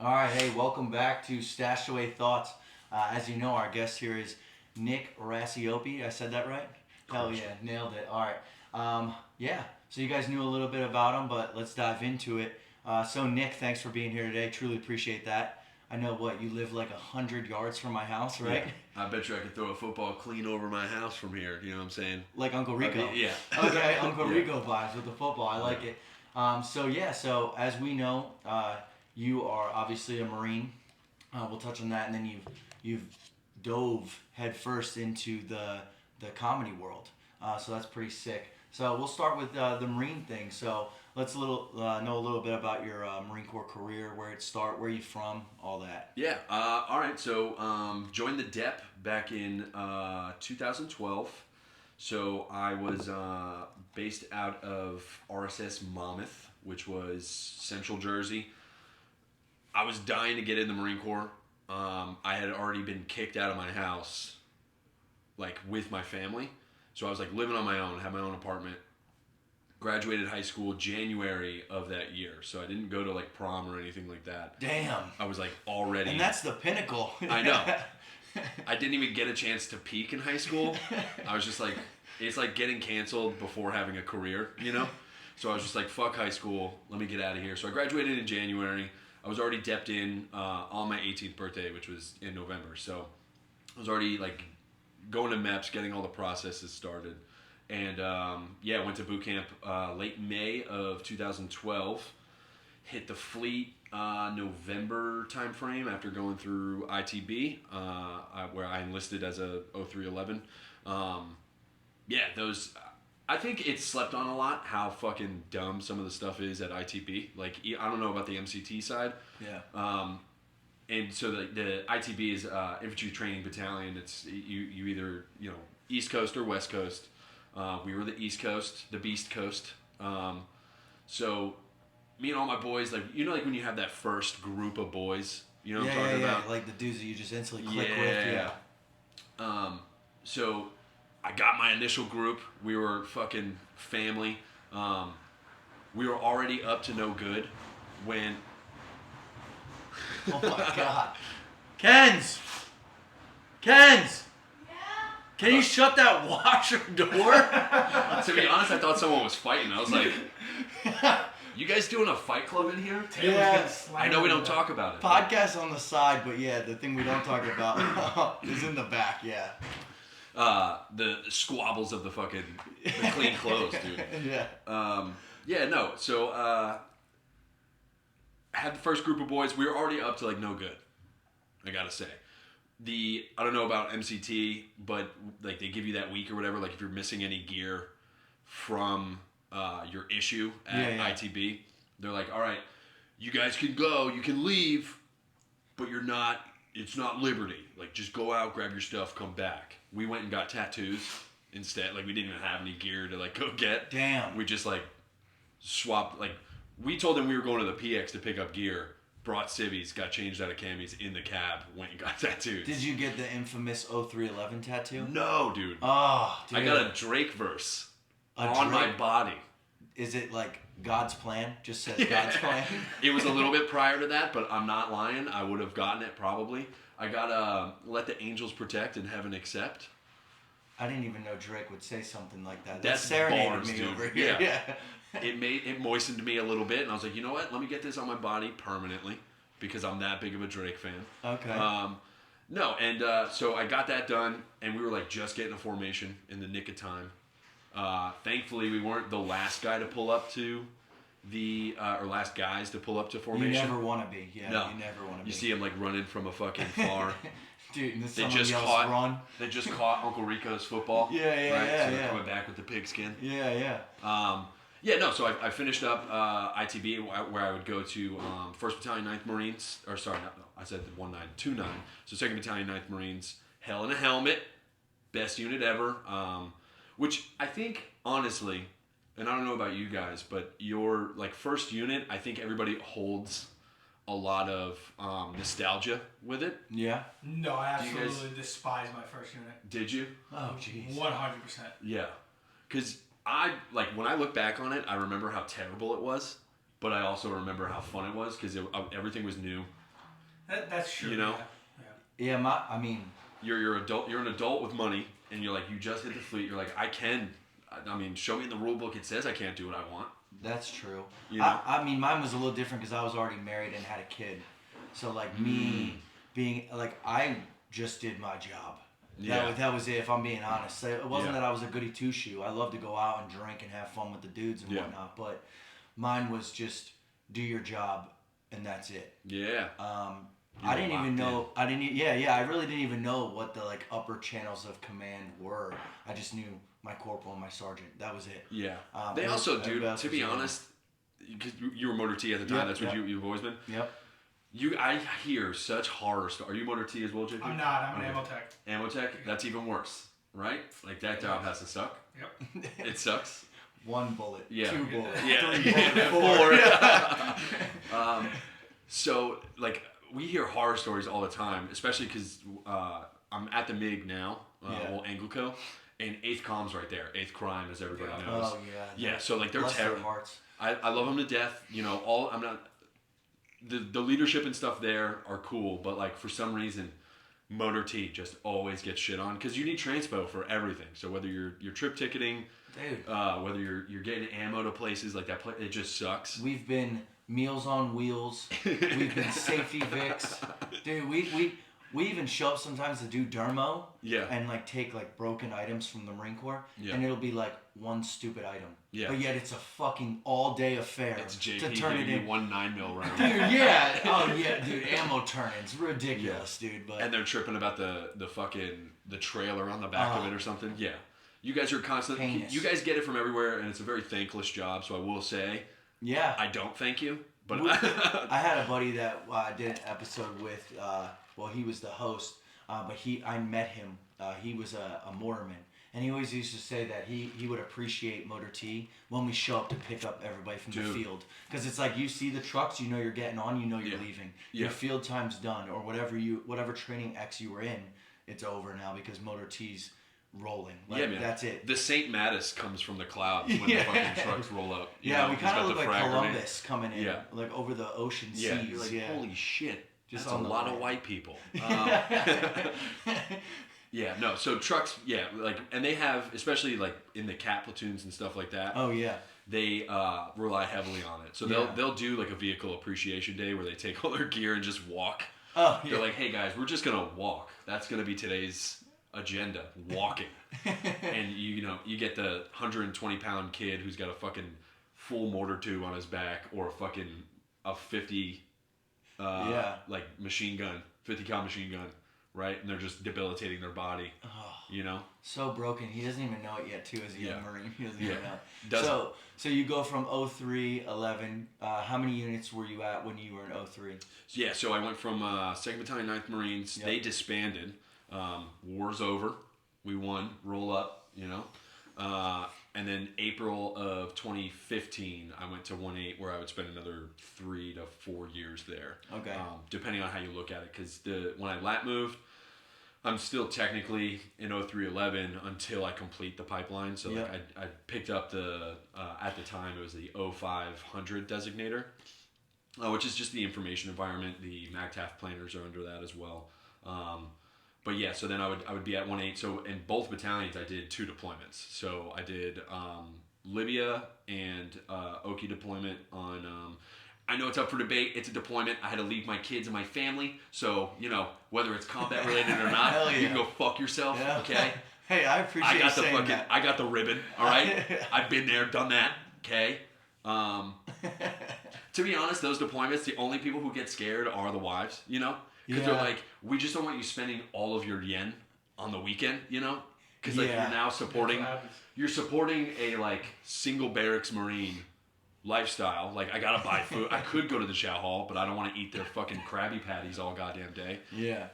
All right, hey, welcome back to Stashed Away Thoughts. As you know, our guest here is Nick Racioppi. I said that right? Hell yeah, nailed it. All right. So you guys knew a little bit about him, but let's dive into it. So Nick, thanks for being here today. Truly appreciate that. I know you live like 100 yards from my house, right? Yeah. I bet you I could throw a football clean over my house from here. You know what I'm saying? Like Uncle Rico. Yeah. Okay, Uncle Rico vibes with the football. I like it. So as we know, you are obviously a Marine. We'll touch on that, and then you've dove headfirst into the comedy world. So that's pretty sick. So we'll start with the Marine thing. So let's know a little bit about your Marine Corps career, where it started, where you from, all that. Yeah. All right. So joined the DEP back in 2012. So I was based out of RSS Monmouth, which was Central Jersey. I was dying to get in the Marine Corps. I had already been kicked out of my house, like with my family. So I was like living on my own, had my own apartment. Graduated high school January of that year. So I didn't go to like prom or anything like that. Damn. I was like already. And that's the pinnacle. I know. I didn't even get a chance to peak in high school. I was just like, it's like getting canceled before having a career, you know? So I was just like, fuck high school. Let me get out of here. So I graduated in January. I was already depped in on my 18th birthday, which was in November. So I was already like going to MEPS, getting all the processes started. And went to boot camp late May of 2012. Hit the fleet November timeframe after going through ITB, where I enlisted as a 0311. I think it's slept on a lot how fucking dumb some of the stuff is at ITB. Like, I don't know about the MCT side. Yeah. And so the ITB is Infantry Training Battalion. It's you either East Coast or West Coast. We were the East Coast, the Beast Coast. So me and all my boys, like when you have that first group of boys, you know what I'm talking about? Like the dudes that you just instantly click with. Yeah. So I got my initial group. We were fucking family. We were already up to no good when. Oh my god. Ken's! Yeah? Can you shut that washer door? To be honest, I thought someone was fighting. I was like, you guys doing a fight club in here? Yeah. I know we don't talk about it. Podcast on the side, but yeah, the thing we don't talk about is in the back, yeah. The squabbles of the clean clothes, dude. Yeah. So, I had the first group of boys. We were already up to like no good, I gotta say. I don't know about MCT, but like they give you that week or whatever, like if you're missing any gear from your issue at ITB, they're like, all right, you guys can go, you can leave, but it's not liberty. Like just go out, grab your stuff, come back. We went and got tattoos instead. Like we didn't even have any gear to like go get. Damn. We just like swapped, like we told them we were going to the PX to pick up gear. Brought civvies, got changed out of camis in the cab, went and got tattooed. Did you get the infamous 0311 tattoo? No, dude. Oh, dude. I got a Drake verse on my body. Is it like God's plan? Just says God's plan? It was a little bit prior to that, but I'm not lying. I would have gotten it probably. I got let the angels protect and heaven accept. I didn't even know Drake would say something like that. That's serenaded bars, me dude. over here. Yeah. It moistened me a little bit, and I was like, you know what? Let me get this on my body permanently because I'm that big of a Drake fan. Okay. So I got that done, and we were like just getting a formation in the nick of time. Thankfully, we weren't the last guy to pull up to or last guys to pull up to formation. You never want to be. Yeah. No. You never want to be. You see him like running from a fucking far. Dude, and They just caught Uncle Rico's football. Yeah. Coming back with the pigskin. Yeah. So I finished up ITB where I would go to 1st Battalion 9th Marines, or sorry, no, I said 1929. So 2nd Battalion 9th Marines, hell in a helmet, best unit ever. Which I think, honestly, and I don't know about you guys, but your like first unit, I think everybody holds a lot of nostalgia with it. Yeah. No, I absolutely despise my first unit. Did you? Oh, jeez. 100%. Yeah. Because when I look back on it, I remember how terrible it was, but I also remember how fun it was because everything was new. That's true. You know? Yeah, I mean, you're an adult with money, and you're like, you just hit the fleet. You're like, I can. I mean, show me in the rule book. It says I can't do what I want. That's true. You know? I mean, mine was a little different because I was already married and had a kid. So, like, me being, like, I just did my job. Yeah. That was it, if I'm being honest. It wasn't that I was a goody two-shoe. I love to go out and drink and have fun with the dudes and whatnot. But mine was just do your job, and that's it. Yeah. I didn't even know. I really didn't even know what the, like, upper channels of command were. I just knew my corporal and my sergeant. That was it. Yeah. They also, dude, to be honest, because you were motor T at the time. That's what you've always been. Yep. I hear such horror stories. Are you motor T as well, JP? I'm not. I'm an ammo tech. Ammo tech? That's even worse, right? Like, that job has to suck. Yep. It sucks. 1 bullet. Yeah. 2 bullets. Yeah. 3 bullets. 4. So, like, we hear horror stories all the time, especially because I'm at the MIG now, old Anglico, and 8th Comm's right there. 8th Crime, as everybody knows. Oh, yeah. Yeah, so, like, they're terrible. I love them to death. You know, I'm not... The leadership and stuff there are cool, but, like, for some reason, motor T just always gets shit on because you need transpo for everything. So whether you're trip ticketing, dude, whether you're getting ammo to places like that, it just sucks. We've been Meals on Wheels. We've been Safety Vicks. Dude, we even show up sometimes to do dermo. Yeah. And, like, take, like, broken items from the Marine Corps. Yeah. And it'll be, like, one stupid item. Yeah. But yet it's a fucking all-day affair. It's JP to turn it in. 1 9mm round. Dude, yeah. Oh, yeah, dude. Ammo turn-ins. Ridiculous, dude. But and they're tripping about the fucking the trailer on the back of it or something. Yeah. You guys are constantly... Heinous. You guys get it from everywhere, and it's a very thankless job, so I will say... Yeah. I don't thank you, but... I had a buddy that did an episode with... he was the host, but I met him. He was a mortarman. And he always used to say that he would appreciate motor T when we show up to pick up everybody from the field. Because it's like you see the trucks, you know you're getting on, you know you're leaving. Your field time's done, or whatever training X you were in, it's over now because motor T's rolling. Like, yeah, man. That's it. The St. Mattis comes from the clouds when the fucking trucks roll up. We kind of look like Columbus coming in, like over the ocean seas. You're like, holy shit. Just that's a lot of white people. Yeah, no. So trucks, like, and they have, especially like in the cat platoons and stuff like that. Oh yeah. They rely heavily on it. So they'll do like a vehicle appreciation day where they take all their gear and just walk. Oh yeah. They're like, hey guys, we're just gonna walk. That's gonna be today's agenda, walking. And you get the 120-pound kid who's got a fucking full mortar tube on his back or a 50 like machine gun, 50 cal machine gun. Right, and they're just debilitating their body. Oh, so broken. He doesn't even know it yet, too, as a young Marine. He doesn't even know. So you go from 03, 11. How many units were you at when you were in 03? Yeah, so I went from 2nd Battalion, 9th Marines. Yep. They disbanded. War's over. We won. Roll up. And then April of 2015, I went to 1-8, where I would spend another 3 to 4 years there. Okay. Depending on how you look at it, because when I lat moved, I'm still technically in 03-11 until I complete the pipeline. So like I picked up the at the time it was the 0500 designator, which is just the information environment. The MACTAF planners are under that as well. But yeah, so then I would be at 1-8. So in both battalions, I did 2 deployments. So I did Libya and Oki deployment on. I know it's up for debate. It's a deployment. I had to leave my kids and my family. So whether it's combat related or not, you can go fuck yourself. Yeah. Okay. Hey, I appreciate you saying that. I got the ribbon. All right. I've been there, done that. Okay. To be honest, those deployments, the only people who get scared are the wives. Because they're like, we just don't want you spending all of your yen on the weekend, Because like you're now supporting a like single barracks Marine lifestyle. Like I gotta buy food. I could go to the chow hall, but I don't want to eat their fucking Krabby Patties all goddamn day. Yeah.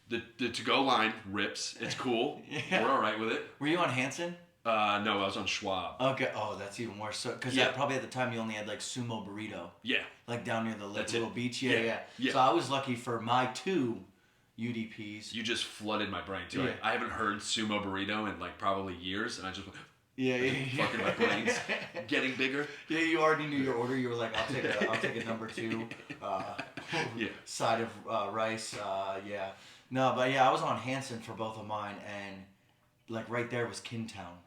The to-go line rips. It's cool. We're all right with it. Were you on Hanson? No, I was on Schwab. Okay. Oh, that's even worse. So, because probably at the time you only had like sumo burrito. Yeah. Like down near the little beach. Yeah. So I was lucky for my 2 UDPs. You just flooded my brain too. Yeah. I haven't heard sumo burrito in like probably years, and I just went, fucking my brain's getting bigger. Yeah, you already knew your order. You were like, I'll take a number 2. side of rice. Yeah. No, but yeah, I was on Hanson for both of mine, and like right there was Kintown.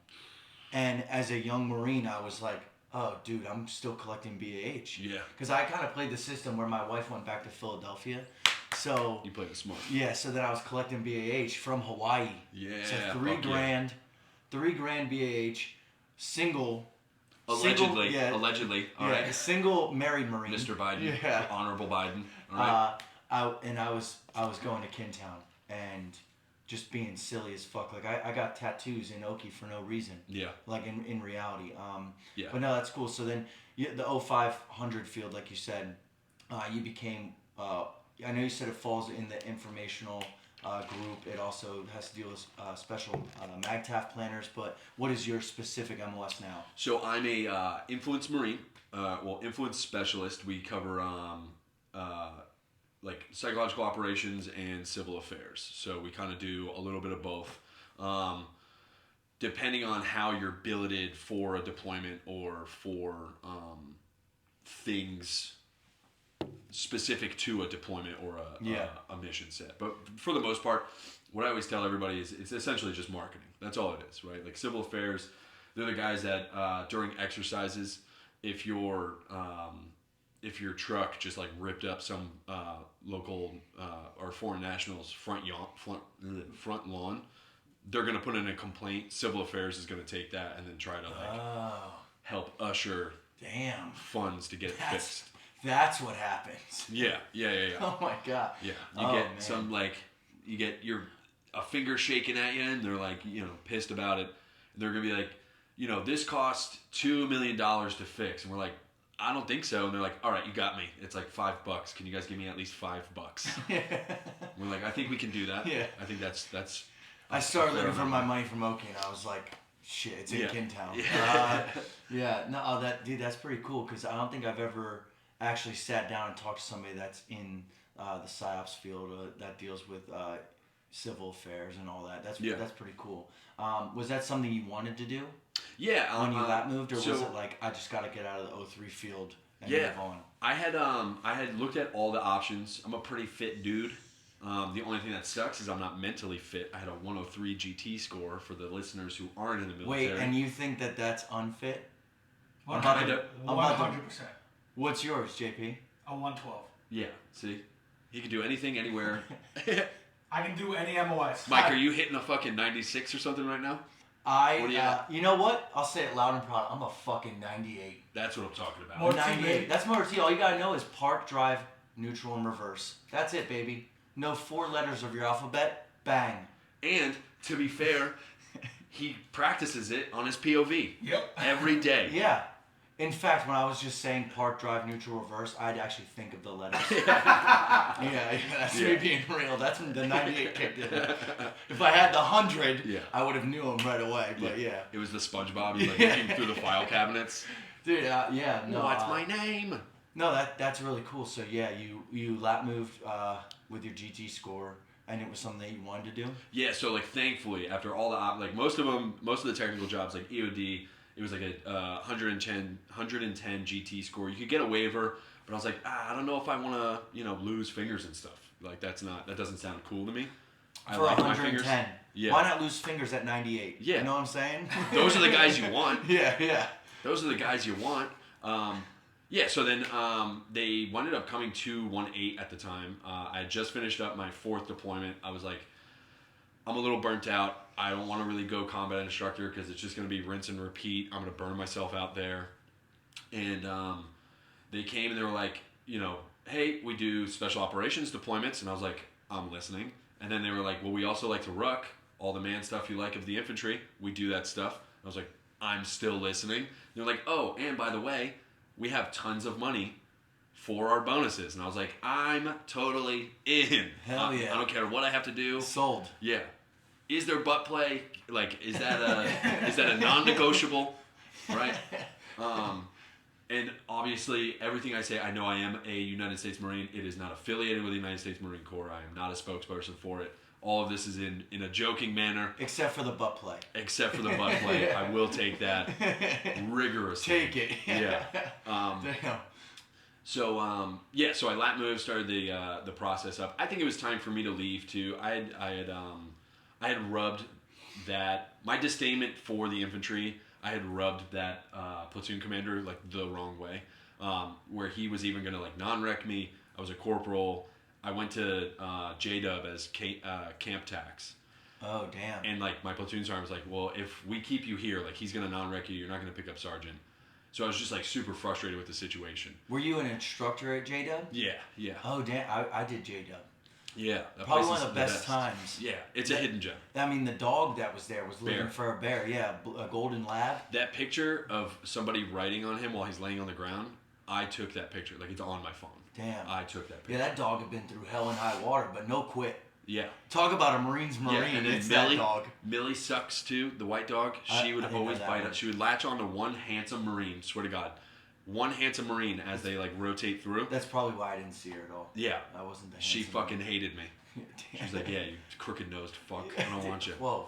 And as a young Marine, I was like, oh, dude, I'm still collecting BAH. Yeah. Because I kind of played the system where my wife went back to Philadelphia. So You played it smart. yeah, so then I was collecting BAH from Hawaii. Yeah. So $3,000 BAH, single. Allegedly. Single, yeah, Allegedly. All yeah, right. a single married Marine. Mr. Biden. Yeah. Honorable Biden. All right. I was going to Kintown and just being silly as fuck. Like I got tattoos in Oki for no reason. Yeah. Like in reality. Yeah. But no, that's cool. So then the 0500 field, like you said, you became. I know you said it falls in the informational group. It also has to deal with special MAGTAF planners. But what is your specific MOS now? So I'm a Influence Marine. Influence specialist. We cover like psychological operations and civil affairs. So we kind of do a little bit of both. Depending on how you're billeted for a deployment or for things specific to a deployment or a mission set. But for the most part, what I always tell everybody is it's essentially just marketing. That's all it is, right? Like civil affairs, they're the guys that during exercises, if your truck just like ripped up some local or foreign nationals front lawn, they're gonna put in a complaint. Civil affairs is gonna take that and then try to help usher funds to get it fixed. That's what happens. Yeah. Oh my god. Yeah, you get a finger shaking at you, and they're like, pissed about it. They're gonna be like, this cost $2 million to fix, and we're like, I don't think so. And they're like, all right, you got me. It's like $5. Can you guys give me at least $5? We're like, I think we can do that. Yeah. I think that's. I started looking for my money from Oki, and I was like, shit, it's in Kintown. That's pretty cool, because I don't think I've ever actually sat down and talked to somebody that's in the PsyOps field that deals with civil affairs and all that. That's pretty cool. Was that something you wanted to do? Yeah. When you lap moved, or was it like, I just got to get out of the 03 field and move on? I had looked at all the options. I'm a pretty fit dude. The only thing that sucks is I'm not mentally fit. I had a 103 GT score for the listeners who aren't in the military. Wait, and you think that that's unfit? 100%. What's yours, JP? A 112. Yeah, see? He can do anything, anywhere. I can do any MOS. Mike, are you hitting a fucking 96 or something right now? You know what? I'll say it loud and proud. I'm a fucking 98. That's what I'm talking about. More 98. That's more T. All you gotta know is park, drive, neutral, and reverse. That's it, baby. Know 4 letters of your alphabet. Bang. And, to be fair, he practices it on his POV. Yep. Every day. Yeah. In fact, when I was just saying park, drive, neutral, reverse, I'd actually think of the letters. That's me being real. That's when the 98 kicked in. If I had the 100, I would have knew them right away. But yeah. It was the SpongeBob. He's like looking through the file cabinets. Dude, no. What's my name? No, that's really cool. So yeah, you lap moved with your GT score, and it was something that you wanted to do. Yeah. So like, thankfully, after all the most of the technical jobs like EOD. It was like a 110 GT score. You could get a waiver, but I was like, I don't know if I want to, lose fingers and stuff. Like that doesn't sound cool to me. For 110. Yeah. Why not lose fingers at 98? Yeah. You know what I'm saying? Those are the guys you want. Yeah. Those are the guys you want. So then they ended up coming to 1.8 at the time. I had just finished up my 4th deployment. I was like, I'm a little burnt out. I don't want to really go combat instructor because it's just going to be rinse and repeat. I'm going to burn myself out there. And they came and they were like, hey, we do special operations deployments. And I was like, I'm listening. And then they were like, well, we also like to ruck all the man stuff you like of the infantry. We do that stuff. I was like, I'm still listening. And they're like, oh, and by the way, we have tons of money for our bonuses. And I was like, I'm totally in. Hell yeah. I don't care what I have to do. Sold. Yeah. Is there butt play? Like, is that a non-negotiable? Right? And obviously, everything I say, I know I am a United States Marine. It is not affiliated with the United States Marine Corps. I am not a spokesperson for it. All of this is in a joking manner. Except for the butt play. Except for the butt play. I will take that rigorously. Take it. Yeah. Damn. So so I lat moved, started the process up. I think it was time for me to leave too. I had rubbed that my disdainment for the infantry. I had rubbed that platoon commander like the wrong way, where he was even gonna like non-rec me. I was a corporal. I went to J-Dub as camp tax. Oh damn! And like my platoon sergeant was like, well, if we keep you here, like he's gonna non-rec you. You're not gonna pick up sergeant. So I was just like super frustrated with the situation. Were you an instructor at J-Dub? Yeah. Oh damn! I did J-Dub. Yeah, that probably place one is of the best times. Yeah, it's a hidden gem. I mean, the dog that was there was looking for a bear. Yeah, a golden lab. That picture of somebody writing on him while he's laying on the ground, I took that picture. Like, it's on my phone. Damn. I took that picture. Yeah, that dog had been through hell and high water, but no quit. Yeah. Talk about a Marine's Marine. Yeah, and then it's Millie, that dog. Millie sucks too, the white dog. She would always bite us. She would latch on to one handsome Marine, swear to God. One handsome Marine as they like rotate through. That's probably why I didn't see her at all. Yeah. I wasn't the She fucking hated me. Damn. She's like, yeah, you crooked nosed fuck. I don't want you. Whoa.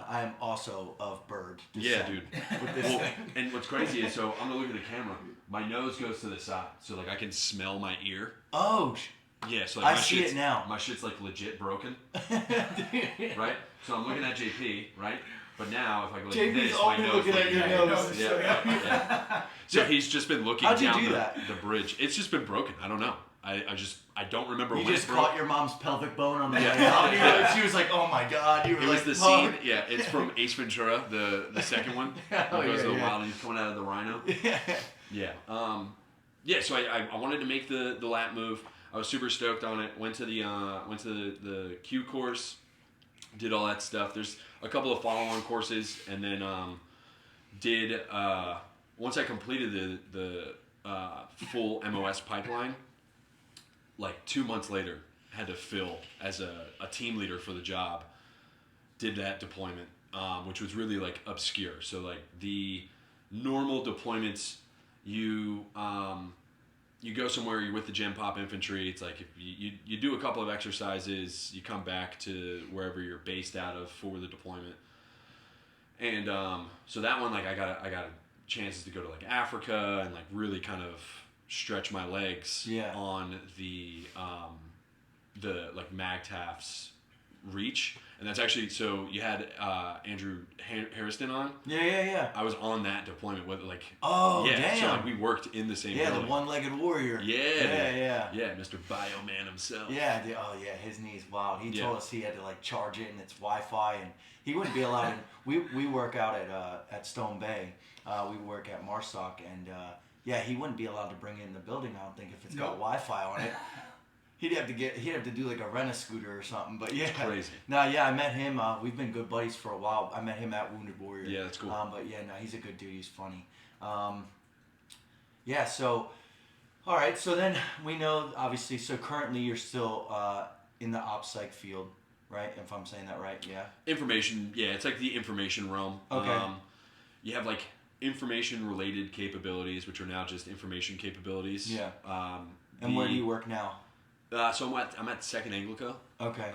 I am also of bird. Yeah, dude. With this thing. And what's crazy is, so I'm gonna look at the camera. My nose goes to the side, so like I can smell my ear. Oh. Yeah, so like I see it now. My shit's like legit broken. Right? So I'm looking at JP, right? But now if I go like JP's this, only my nose looking at your nose. Yeah. So he's just been looking How'd you down do that? the bridge. It's just been broken. I don't know. I don't remember You when just it broke. caught your mom's pelvic bone on the way Yeah. out. Yeah. She was like, "Oh my god!" You were It like, was the "Oh." scene. Yeah, it's from Ace Ventura, the second one. Oh, He goes to the yeah. wild and he's coming out of the rhino. Yeah. Yeah. So I wanted to make the lat move. I was super stoked on it. Went to the Q course, did all that stuff. There's a couple of follow-on courses, and then did once I completed the full MOS pipeline. Like 2 months later, had to fill as a team leader for the job. Did that deployment, which was really like obscure. So like the normal deployments, you go somewhere, you're with the Gen Pop infantry. It's like if you do a couple of exercises, you come back to wherever you're based out of for the deployment. And so that one, like I got chances to go to like Africa and like really kind of stretch my legs on the like MAGTAF's reach. And that's actually, so you had Andrew Harrison on. Yeah. I was on that deployment with like, damn. so like we worked in the same building. The one-legged warrior. Yeah, Mr. Bioman himself. Yeah, his knee's wild. He told us he had to like charge it and it's Wi-Fi, and he wouldn't be allowed in. We work out at Stone Bay. We work at MARSOC, and he wouldn't be allowed to bring it in the building, I don't think, if it's got Wi-Fi on it. He'd have to do like a rent-a-scooter or something, but yeah. It's crazy. I met him. We've been good buddies for a while. I met him at Wounded Warrior. Yeah, that's cool. He's a good dude. He's funny. So, all right. So then we know, obviously, so currently you're still in the OPSEC field, right? If I'm saying that right, yeah. Information, it's like the information realm. Okay. You have like information-related capabilities, which are now just information capabilities. Yeah. And where do you work now? So I'm at 2nd Anglico. Okay.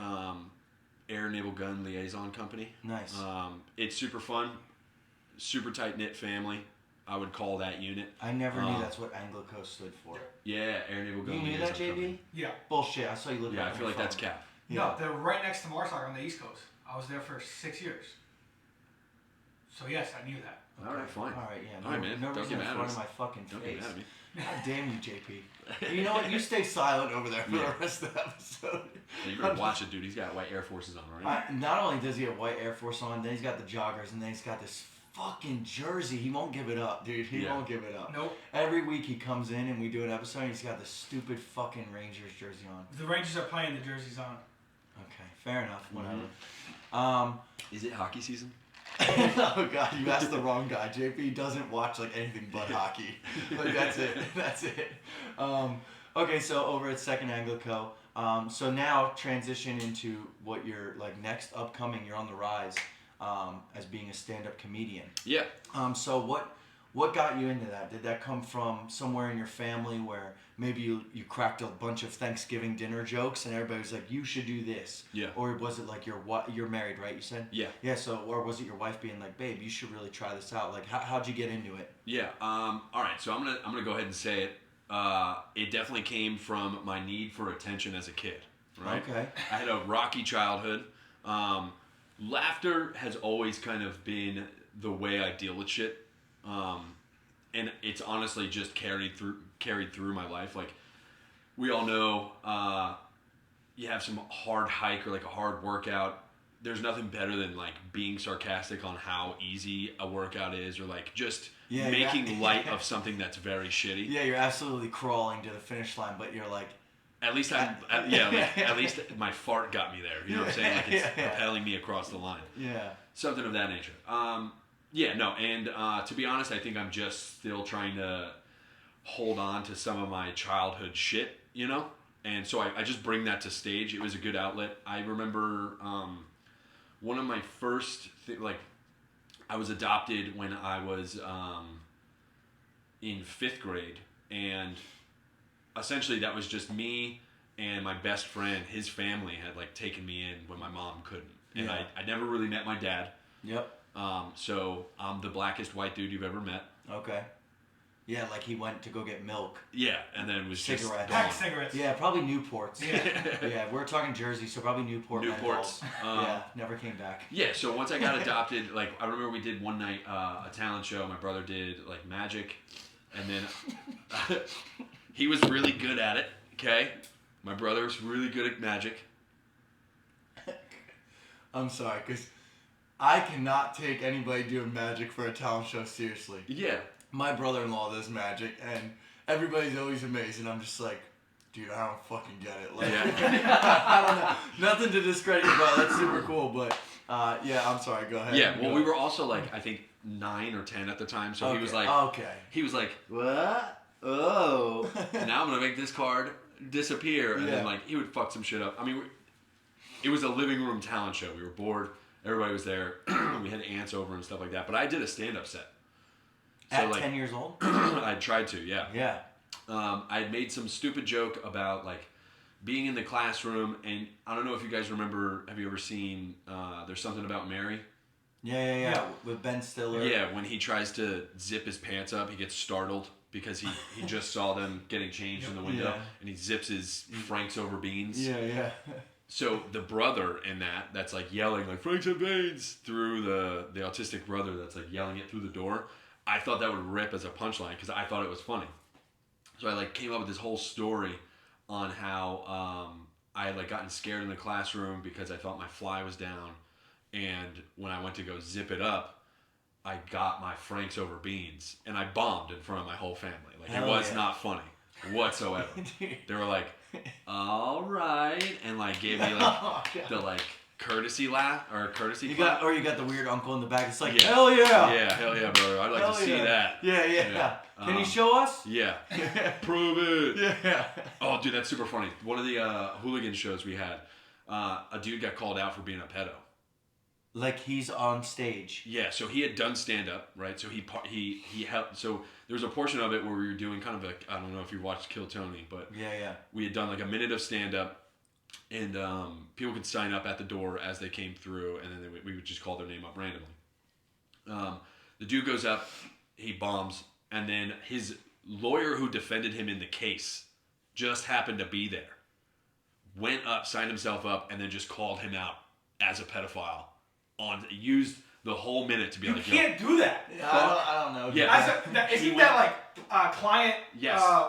Air Naval Gun Liaison Company. Nice. It's super fun, super tight-knit family. I would call that unit. I never knew that's what Anglico stood for. Yeah, Air Naval Gun You knew Liaison that, JB? Company. Yeah. Bullshit. I saw you look. Yeah, I feel like that's cap. Yeah. No, they're right next to MARSOC on the East Coast. I was there for 6 years. So yes, I knew that. Okay. All right, fine. All right, yeah. All right, man. No Don't reason get in mad front at of us. my fucking Don't face. get mad at me. God damn you, JP. You know what? You stay silent over there for the rest of the episode. Yeah, you better watch it, dude. He's got white Air Forces on, right? Not only does he have white Air Force on, then he's got the joggers, and then he's got this fucking jersey. He won't give it up, dude. He won't give it up. Nope. Every week he comes in and we do an episode, and he's got this stupid fucking Rangers jersey on. If the Rangers are playing, the jersey's on. Okay, fair enough. Whatever. Is it hockey season? Oh god, you asked the wrong guy. JP doesn't watch like anything but hockey. Like that's it. That's it. Okay, so over at 2nd Anglico. So now transition into what you're like next upcoming. You're on the rise as being a stand-up comedian. Yeah. So what got you into that? Did that come from somewhere in your family where maybe you cracked a bunch of Thanksgiving dinner jokes and everybody was like, you should do this? Yeah. Or was it like you're married, right? You said? Yeah. Yeah. So or was it your wife being like, babe, you should really try this out? Like how'd you get into it? Yeah. All right. So I'm gonna go ahead and say it. it definitely came from my need for attention as a kid. Right? Okay. I had a rocky childhood. Laughter has always kind of been the way I deal with shit, and it's honestly just carried through my life. Like we all know, you have some hard hike or like a hard workout. There's nothing better than like being sarcastic on how easy a workout is, or like just making light of something that's very shitty. Yeah, you're absolutely crawling to the finish line, but you're like. At least at least my fart got me there. You know what I'm saying? Like it's propelling me across the line. Yeah. Something of that nature. To be honest, I think I'm just still trying to hold on to some of my childhood shit, you know? And so I just bring that to stage. It was a good outlet. I remember one of my first, I was adopted when I was in 5th grade, and essentially that was just me and my best friend. His family had like taken me in when my mom couldn't, and I never really met my dad. Yep. So I'm the blackest white dude you've ever met. Okay. Yeah, like he went to go get milk. Yeah, and then was cigarettes. Pack cigarettes. Yeah, probably Newports. Yeah, we're talking Jersey, so probably Newports. Never came back. Yeah, so once I got adopted, like I remember we did one night a talent show. My brother did like magic, and then he was really good at it. Okay, my brother's really good at magic. I'm sorry, because I cannot take anybody doing magic for a talent show seriously. Yeah. My brother-in-law does magic, and everybody's always amazed, and I'm just like, dude, I don't fucking get it. Like, I don't know. Nothing to discredit you, bro. That's super cool, but I'm sorry. Go ahead. Yeah, well, we were also like, I think 9 or 10 at the time, so he was like, what? Oh. Now I'm gonna make this card disappear, and then like he would fuck some shit up. I mean, it was a living room talent show. We were bored. Everybody was there. We had ants over and stuff like that. But I did a stand-up set. So, at like, 10 years old? I tried to, yeah. Yeah. I had made some stupid joke about like being in the classroom, and I don't know if you guys remember. Have you ever seen There's Something About Mary? Yeah. With Ben Stiller. Yeah, when he tries to zip his pants up, he gets startled because he just saw them getting changed in the window, and he zips his Franks over beans. Yeah. So the brother in that's like yelling like Franks and beans through the autistic brother that's like yelling it through the door. I thought that would rip as a punchline because I thought it was funny. So I like came up with this whole story on how I had like gotten scared in the classroom because I thought my fly was down, and when I went to go zip it up, I got my Franks over beans, and I bombed in front of my whole family. Like it was not funny whatsoever. They were like, "All right," and like gave me like the like courtesy laugh or courtesy clap. You got the weird uncle in the back. It's like, hell yeah. Yeah, hell yeah, brother. I'd like to see that. Yeah. Can you show us? Yeah. Prove it. Yeah. Oh, dude, that's super funny. One of the hooligan shows we had, a dude got called out for being a pedo. Like he's on stage. Yeah, so he had done stand up, right? So he helped. So there was a portion of it where we were doing kind of I don't know if you watched Kill Tony, but we had done like a minute of stand up, and people could sign up at the door as they came through, and then we would just call their name up randomly. The dude goes up, he bombs, and then his lawyer who defended him in the case just happened to be there. Went up, signed himself up, and then just called him out as a pedophile. Used the whole minute to be you like, can't do that. I don't know. Yeah. Isn't that like client?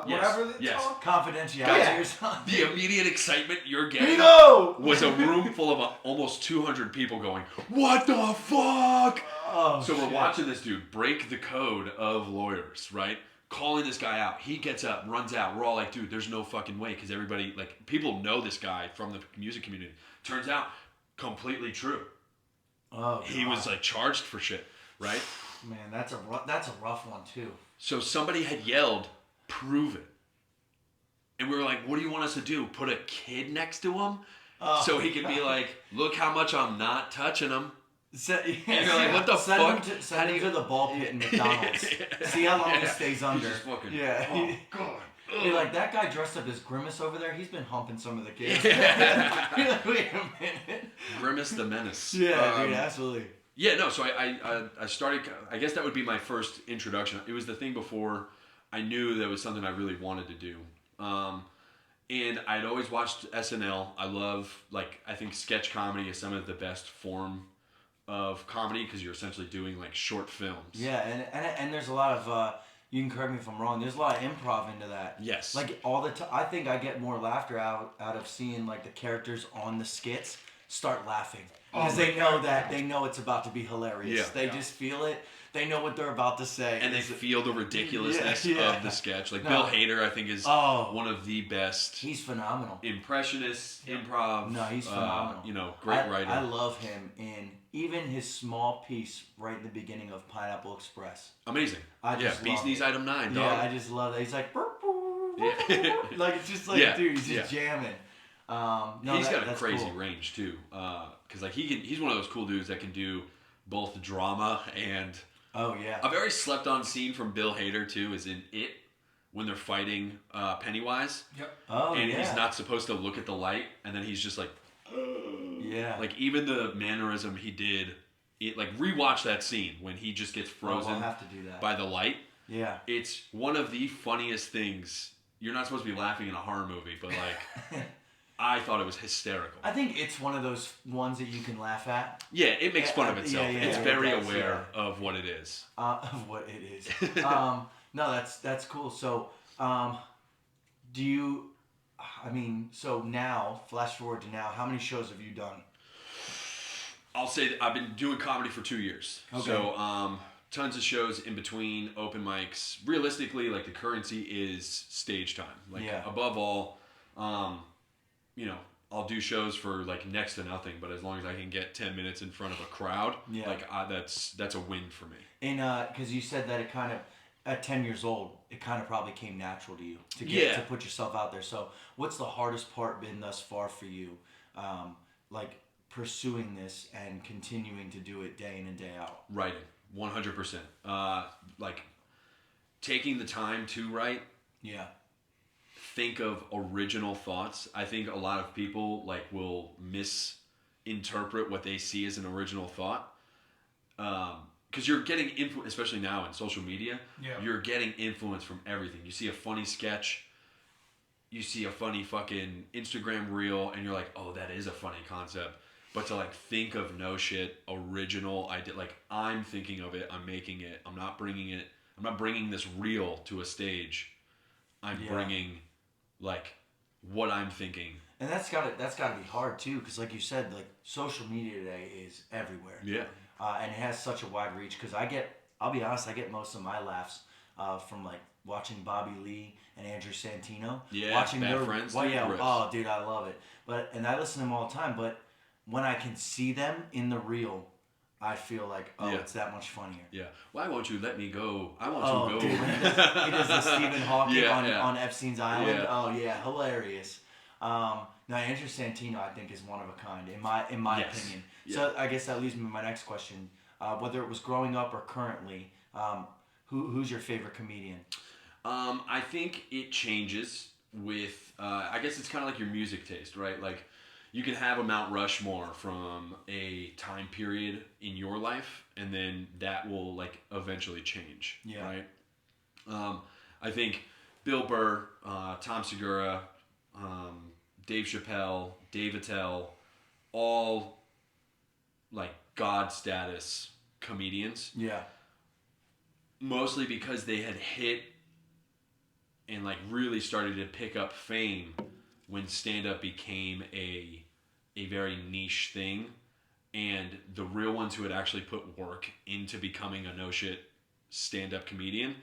Whatever it's called? Confidentiality or something. The immediate excitement you're getting was a room full of almost 200 people going, "What the fuck?" Oh, so we're watching this dude break the code of lawyers, right? Calling this guy out. He gets up, runs out. We're all like, dude, there's no fucking way, because everybody, like, people know this guy from the music community. Turns out, completely true. Oh, he was like charged for shit, right? Man, that's a rough one too. So somebody had yelled, "Prove it," and we were like, "What do you want us to do? Put a kid next to him, so he can be like, look how much I'm not touching him." And you're like, "What the fuck?" Send him to the ball pit in McDonald's. See how long he stays under. He's just fucking, oh god. You're like, that guy dressed up as Grimace over there, he's been humping some of the kids. You're like, wait a minute. Grimace the Menace. Yeah, dude, absolutely. Yeah, no, so I started, I guess that would be my first introduction. It was the thing before I knew that was something I really wanted to do. And I'd always watched SNL. I love, like, I think sketch comedy is some of the best form of comedy because you're essentially doing, like, short films. Yeah, and there's a lot of, you can correct me if I'm wrong, there's a lot of improv into that. Yes. Like, all the time, I think I get more laughter out of seeing, like, the characters on the skits start laughing. Because they know it's about to be hilarious. Yeah. They just feel it. They know what they're about to say. And they feel the ridiculousness of the sketch. Like, Bill Hader, I think, is one of the best. He's phenomenal. Impressionists, improv. No, he's phenomenal. Great writer. I love him in even his small piece right in the beginning of Pineapple Express. Amazing. Beast Knees Item 9, dog. Yeah, I just love that. He's like, yeah. like, it's just like, dude, he's just jamming. He's got a crazy range, too. Because, like, he's one of those cool dudes that can do both drama and... Oh, yeah. A very slept-on scene from Bill Hader, too, is in It, when they're fighting Pennywise. Yep. Oh, and he's not supposed to look at the light, and then he's just like... Yeah. Like, even the mannerism he did... rewatch that scene when he just gets frozen we'll have to do that. by the light. Yeah. It's one of the funniest things. You're not supposed to be laughing in a horror movie, but, like... I thought it was hysterical. I think it's one of those ones that you can laugh at. Yeah, it makes fun of itself. It's very aware of what it is. Of what it is. No, that's cool. So, do you? I mean, so now, flash forward to now, how many shows have you done? I'll say that I've been doing comedy for 2 years. Okay. So, tons of shows in between, open mics. Realistically, like, the currency is stage time. Like, above all, I'll do shows for, like, next to nothing, but as long as I can get 10 minutes in front of a crowd, like, that's a win for me. And, because you said that it kind of, at 10 years old, it kind of probably came natural to you to put yourself out there. So, what's the hardest part been thus far for you, like, pursuing this and continuing to do it day in and day out? Writing, 100%. Like, taking the time to write. Yeah. Think of original thoughts. I think a lot of people, like, will misinterpret what they see as an original thought. Because you're getting influence, especially now in social media, you're getting influence from everything. You see a funny sketch, you see a funny fucking Instagram reel, and you're like, oh, that is a funny concept. But to, like, think of no shit, original idea, like, I'm thinking of it, I'm making it, I'm not bringing this reel to a stage. I'm bringing, like, what I'm thinking. And that's gotta be hard too, because like you said, like, social media today is everywhere. Yeah. And it has such a wide reach. Because I'll be honest, I get most of my laughs from, like, watching Bobby Lee and Andrew Santino. Yeah. Watching Bad Friends. Well, yeah. Oh, dude, I love it. And I listen to them all the time. But when I can see them in the reel, I feel like, it's that much funnier. Yeah. Why won't you let me go? I want to go. Dude, he does the Stephen Hawking on Epstein's Island. Yeah. Oh, yeah. Hilarious. Now, Andrew Santino, I think, is one of a kind, in my opinion. Yeah. So I guess that leads me to my next question. Whether it was growing up or currently, who's your favorite comedian? I think it changes with, I guess it's kind of like your music taste, right? Like, you can have a Mount Rushmore from a time period in your life, and then that will, like, eventually change, right? I think Bill Burr, Tom Segura, Dave Chappelle, Dave Attell, all, like, God status comedians. Yeah. Mostly because they had hit and, like, really started to pick up fame when stand-up became a very niche thing, and the real ones who had actually put work into becoming a no-shit stand-up comedian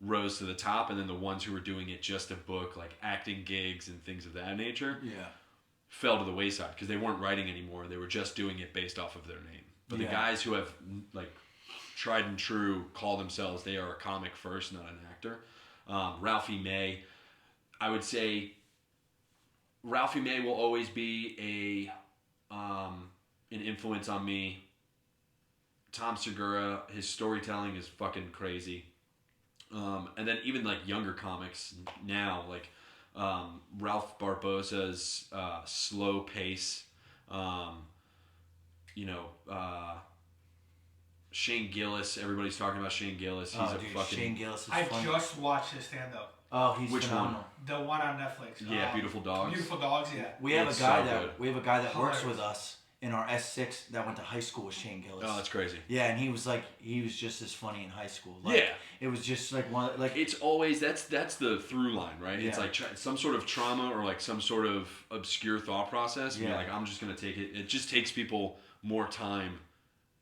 rose to the top, and then the ones who were doing it just to book, like, acting gigs and things of that nature fell to the wayside because they weren't writing anymore. They were just doing it based off of their name. But the guys who have, like, tried and true call themselves, they are a comic first, not an actor. Ralphie May, I would say Ralphie May will always be an influence on me. Tom Segura, his storytelling is fucking crazy. And then even, like, younger comics now, like Ralph Barbosa's slow pace, Shane Gillis. Everybody's talking about Shane Gillis. He's fucking. Shane Gillis is I funny. just watched his stand-up. Oh, he's Which phenomenal. The one on Netflix. Yeah, Beautiful Dogs. Beautiful Dogs, yeah. We have It's a guy so that good. works Hilarious. with us in our S6 that went to high school with Shane Gillis. Oh, that's crazy. Yeah, and he was just as funny in high school. Like, Yeah. It was just like It's always that's the through line, right? Yeah. It's like some sort of trauma or like some sort of obscure thought process. And Yeah. you're like, I'm just gonna take it. It just takes people more time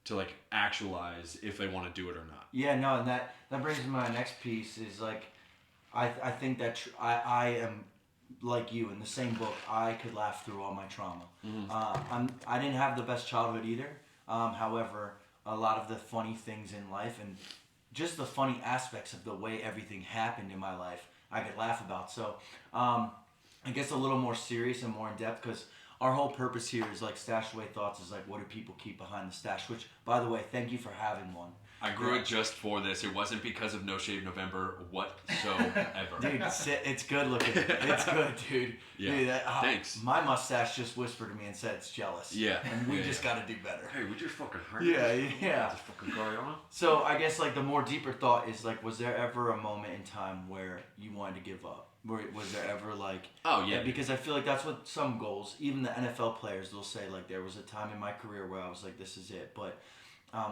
to like actualize if they want to do it or not. Yeah, no, and that brings me to my next piece is like, I think that I am like you in the same book. I could laugh through all my trauma. I didn't have the best childhood either. However, a lot of the funny things in life and just the funny aspects of the way everything happened in my life, I could laugh about. So, I guess a little more serious and more in depth because our whole purpose here is like Stash Away Thoughts is like, what do people keep behind the stash? Which, by the way, thank you for having one. I grew it just for this. It wasn't because of No Shave November whatsoever. Dude, it's good looking. It's good, dude. Yeah. Dude, Thanks. My mustache just whispered to me and said it's jealous. Yeah. And we Yeah, just got to do better. Hey, would you fucking hurt Yeah. This fucking guy on? So I guess like the more deeper thought is like, was there ever a moment in time where you wanted to give up? Was there ever like? Oh yeah. Because I feel like that's what some goals, even the NFL players, they'll say like, there was a time in my career where I was like, this is it. But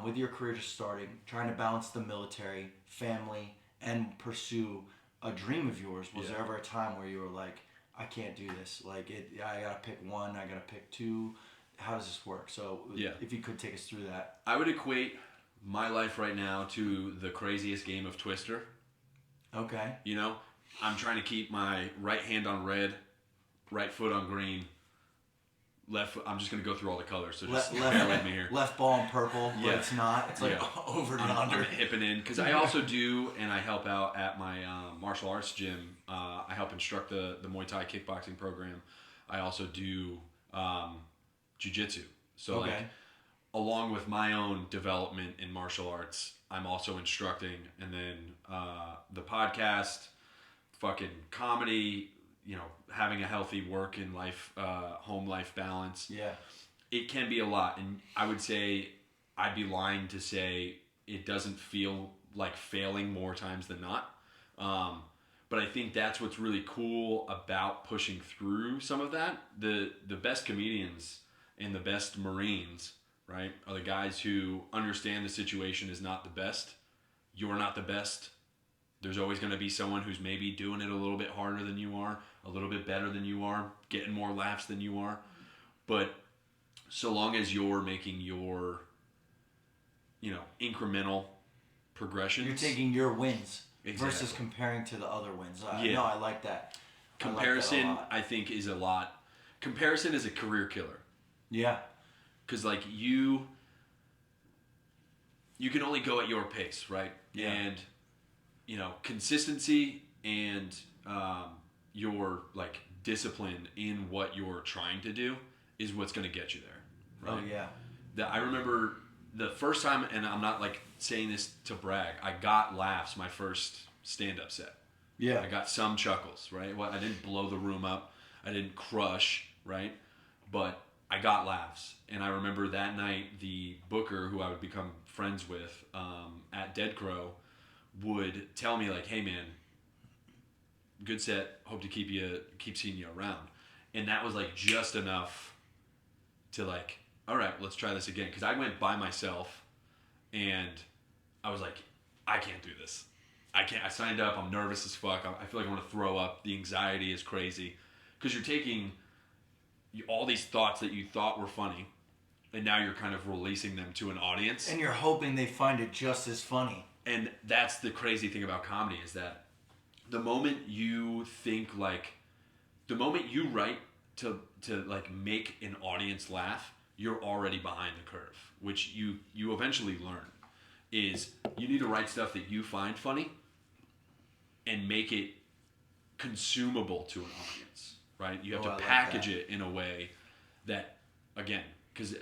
with your career just starting, trying to balance the military, family, and pursue a dream of yours, was there ever a time where you were like, I can't do this? Like, I gotta pick one, I gotta pick two. How does this work? So, if you could take us through that. I would equate my life right now to the craziest game of Twister. Okay. You know, I'm trying to keep my right hand on red, right foot on green. Left foot, I'm just going to go through all the colors, so just bear with me here. Left ball in purple, but it's not. It's like over and under. I'm hipping in, because I also do, and I help out at my martial arts gym. I help instruct the Muay Thai kickboxing program. I also do jiu-jitsu. So like, along with my own development in martial arts, I'm also instructing, and then the podcast, fucking comedy, you know, having a healthy work and life, home life balance. Yeah. It can be a lot. And I would say, I'd be lying to say it doesn't feel like failing more times than not. But I think that's what's really cool about pushing through some of that. The best comedians and the best Marines, right, are the guys who understand the situation is not the best. You're not the best. There's always going to be someone who's maybe doing it a little bit harder than you are, a little bit better than you are, getting more laughs than you are. But so long as you're making your, you know, incremental progressions. You're taking your wins versus Exactly. comparing to the other wins. Yeah. No, I like that. Comparison, I like that a lot. I think, is a lot. Comparison is a career killer. Yeah. Because, like, you can only go at your pace, right? Yeah. And, you know, consistency and your, like, discipline in what you're trying to do is what's going to get you there, right? Oh, yeah. I remember the first time, and I'm not, like, saying this to brag, I got laughs my first stand-up set. Yeah. I got some chuckles, right? Well, I didn't blow the room up. I didn't crush, right? But I got laughs. And I remember that night, the booker who I would become friends with at Dead Crow would tell me, like, hey, man, good set. Hope to keep seeing you around. And that was, like, just enough to, like, all right, let's try this again. Because I went by myself, and I was like, I can't do this. I can't. I signed up. I'm nervous as fuck. I feel like I want to throw up. The anxiety is crazy. Because you're taking all these thoughts that you thought were funny, and now you're kind of releasing them to an audience. And you're hoping they find it just as funny. And that's the crazy thing about comedy, is that the moment you think, like, the moment you write to like make an audience laugh, you're already behind the curve, which you eventually learn is you need to write stuff that you find funny and make it consumable to an audience, right? You have to package it in a way that, again, because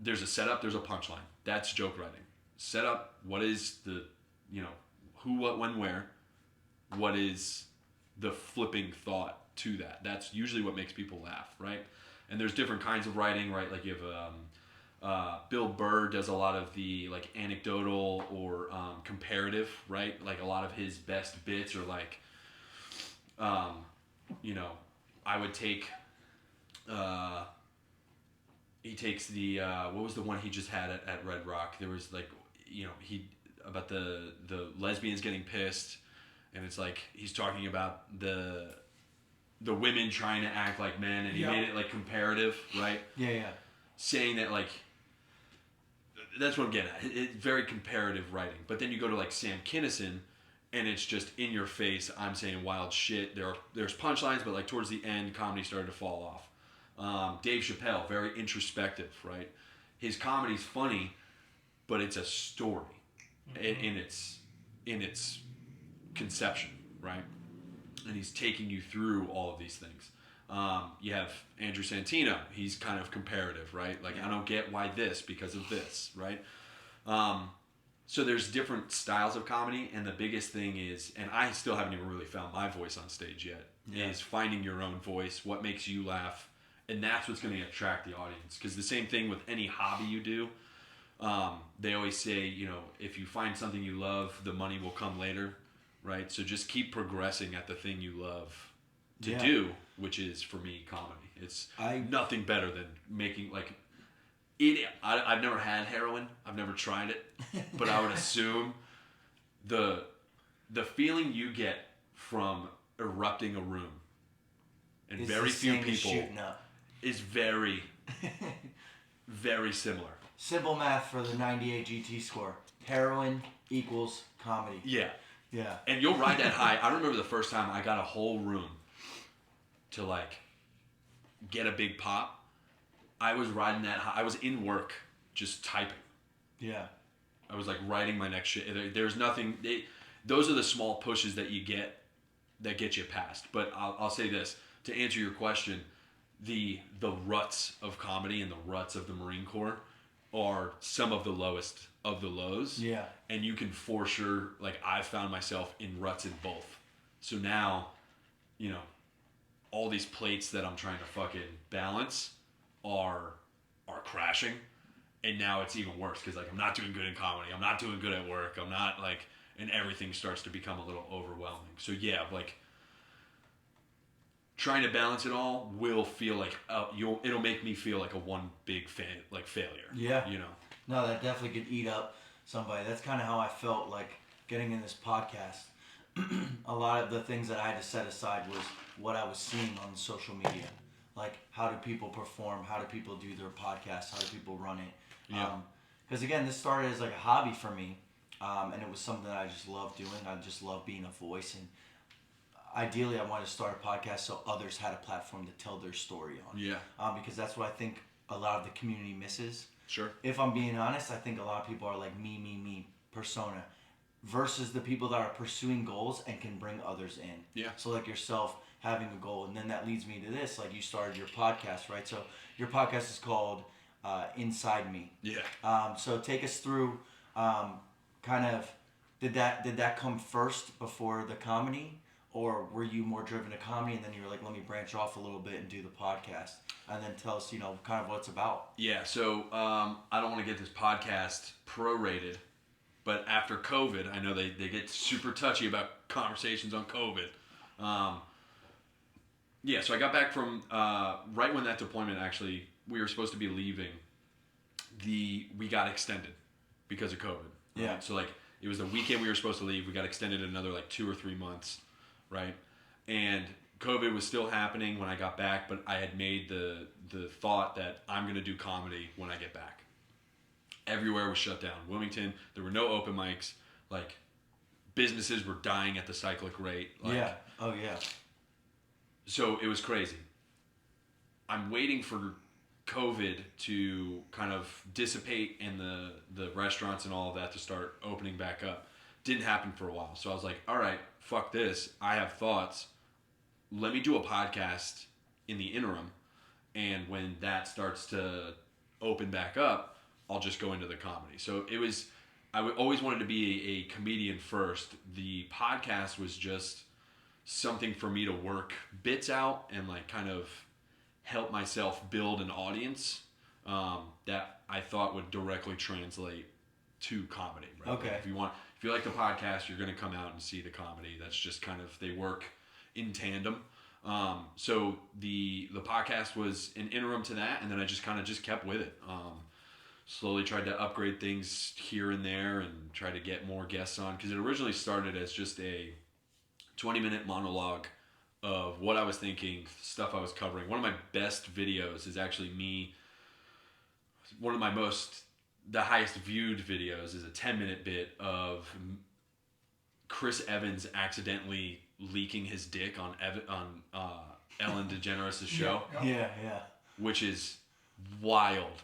there's a setup, there's a punchline. That's joke writing. Setup, what is the, you know, who, what, when, where? What is the flipping thought to that? That's usually what makes people laugh, right? And there's different kinds of writing, right? Like you have Bill Burr does a lot of the like anecdotal or comparative, right? Like a lot of his best bits are like, you know, I would take. He takes the what was the one he just had at Red Rock? There was like, you know, he about the lesbians getting pissed, and it's like he's talking about the women trying to act like men, and he made it like comparative, right? Yeah. Saying that like that's what I'm getting at. It's very comparative writing. But then you go to like Sam Kinison, and it's just in your face. I'm saying wild shit. There's punchlines, but like towards the end, comedy started to fall off. Dave Chappelle, very introspective, right? His comedy's funny, but it's a story in its conception, right? And he's taking you through all of these things. You have Andrew Santino. He's kind of comparative, right? Like, I don't get why this because of this, right? So there's different styles of comedy, and the biggest thing is, and I still haven't even really found my voice on stage yet, is finding your own voice, what makes you laugh, and that's what's going to attract the audience. Because the same thing with any hobby you do, they always say, you know, if you find something you love, the money will come later, right? So just keep progressing at the thing you love to do, which is, for me, comedy. It's nothing better than making, like, I've never had heroin. I've never tried it. But I would assume the feeling you get from erupting a room and It's very the few same as people shooting up. is very, very similar. Simple math for the 98 GT score. Heroin equals comedy. Yeah. Yeah. And you'll ride that high. I remember the first time I got a whole room to like get a big pop. I was riding that high. I was in work just typing. Yeah. I was like writing my next shit. There's nothing. Those are the small pushes that you get that get you past. But I'll say this to answer your question: the ruts of comedy and the ruts of the Marine Corps are some of the lowest of the lows. Yeah. And you can for sure, like, I've found myself in ruts in both. So now, you know, all these plates that I'm trying to fucking balance are crashing. And now it's even worse because, like, I'm not doing good in comedy. I'm not doing good at work. I'm not, like, and everything starts to become a little overwhelming. So, yeah, like, trying to balance it all will feel like, it'll make me feel like a one big failure. Yeah. You know? No, that definitely could eat up somebody. That's kind of how I felt like getting in this podcast. A lot of the things that I had to set aside was what I was seeing on social media. Like, how do people perform? How do people do their podcast? How do people run it? Yeah. Because, again, this started as like a hobby for me. And it was something that I just love doing. I just love being a voice. And ideally, I wanted to start a podcast so others had a platform to tell their story on. Yeah. Because that's what I think a lot of the community misses. Sure. If I'm being honest, I think a lot of people are like me persona versus the people that are pursuing goals and can bring others in. Yeah. So like yourself having a goal, and then that leads me to this. Like, you started your podcast, right? So your podcast is called Inside Me. Yeah. So take us through kind of did that come first before the comedy? Or were you more driven to comedy and then you were like, let me branch off a little bit and do the podcast? And then tell us, you know, kind of what it's about. Yeah, so I don't want to get this podcast prorated, but after COVID, I know they get super touchy about conversations on COVID. Yeah, so I got back from, right when that deployment actually, we were supposed to be leaving, we got extended because of COVID. Right? Yeah. So like, it was the weekend we were supposed to leave, we got extended another like 2 or 3 months. Right, and COVID was still happening when I got back, but I had made the thought that I'm going to do comedy when I get back. Everywhere was shut down. Wilmington, there were no open mics. Like, businesses were dying at the cyclic rate. Like, yeah. Oh, yeah. So it was crazy. I'm waiting for COVID to kind of dissipate and the restaurants and all of that to start opening back up. Didn't happen for a while. So I was like, all right, fuck this. I have thoughts. Let me do a podcast in the interim. And when that starts to open back up, I'll just go into the comedy. So it was, always wanted to be a comedian first. The podcast was just something for me to work bits out and like kind of help myself build an audience. that I thought would directly translate to comedy. Right? Okay. Like if you like the podcast, you're going to come out and see the comedy. That's just kind of, they work in tandem. So the podcast was an interim to that, and then I just kind of just kept with it. Slowly tried to upgrade things here and there and try to get more guests on, because it originally started as just a 20-minute monologue of what I was thinking, stuff I was covering. One of my best videos is actually me. One of my the highest viewed videos is a 10-minute bit of Chris Evans accidentally leaking his dick on Ellen DeGeneres' show. Yeah. Which is wild,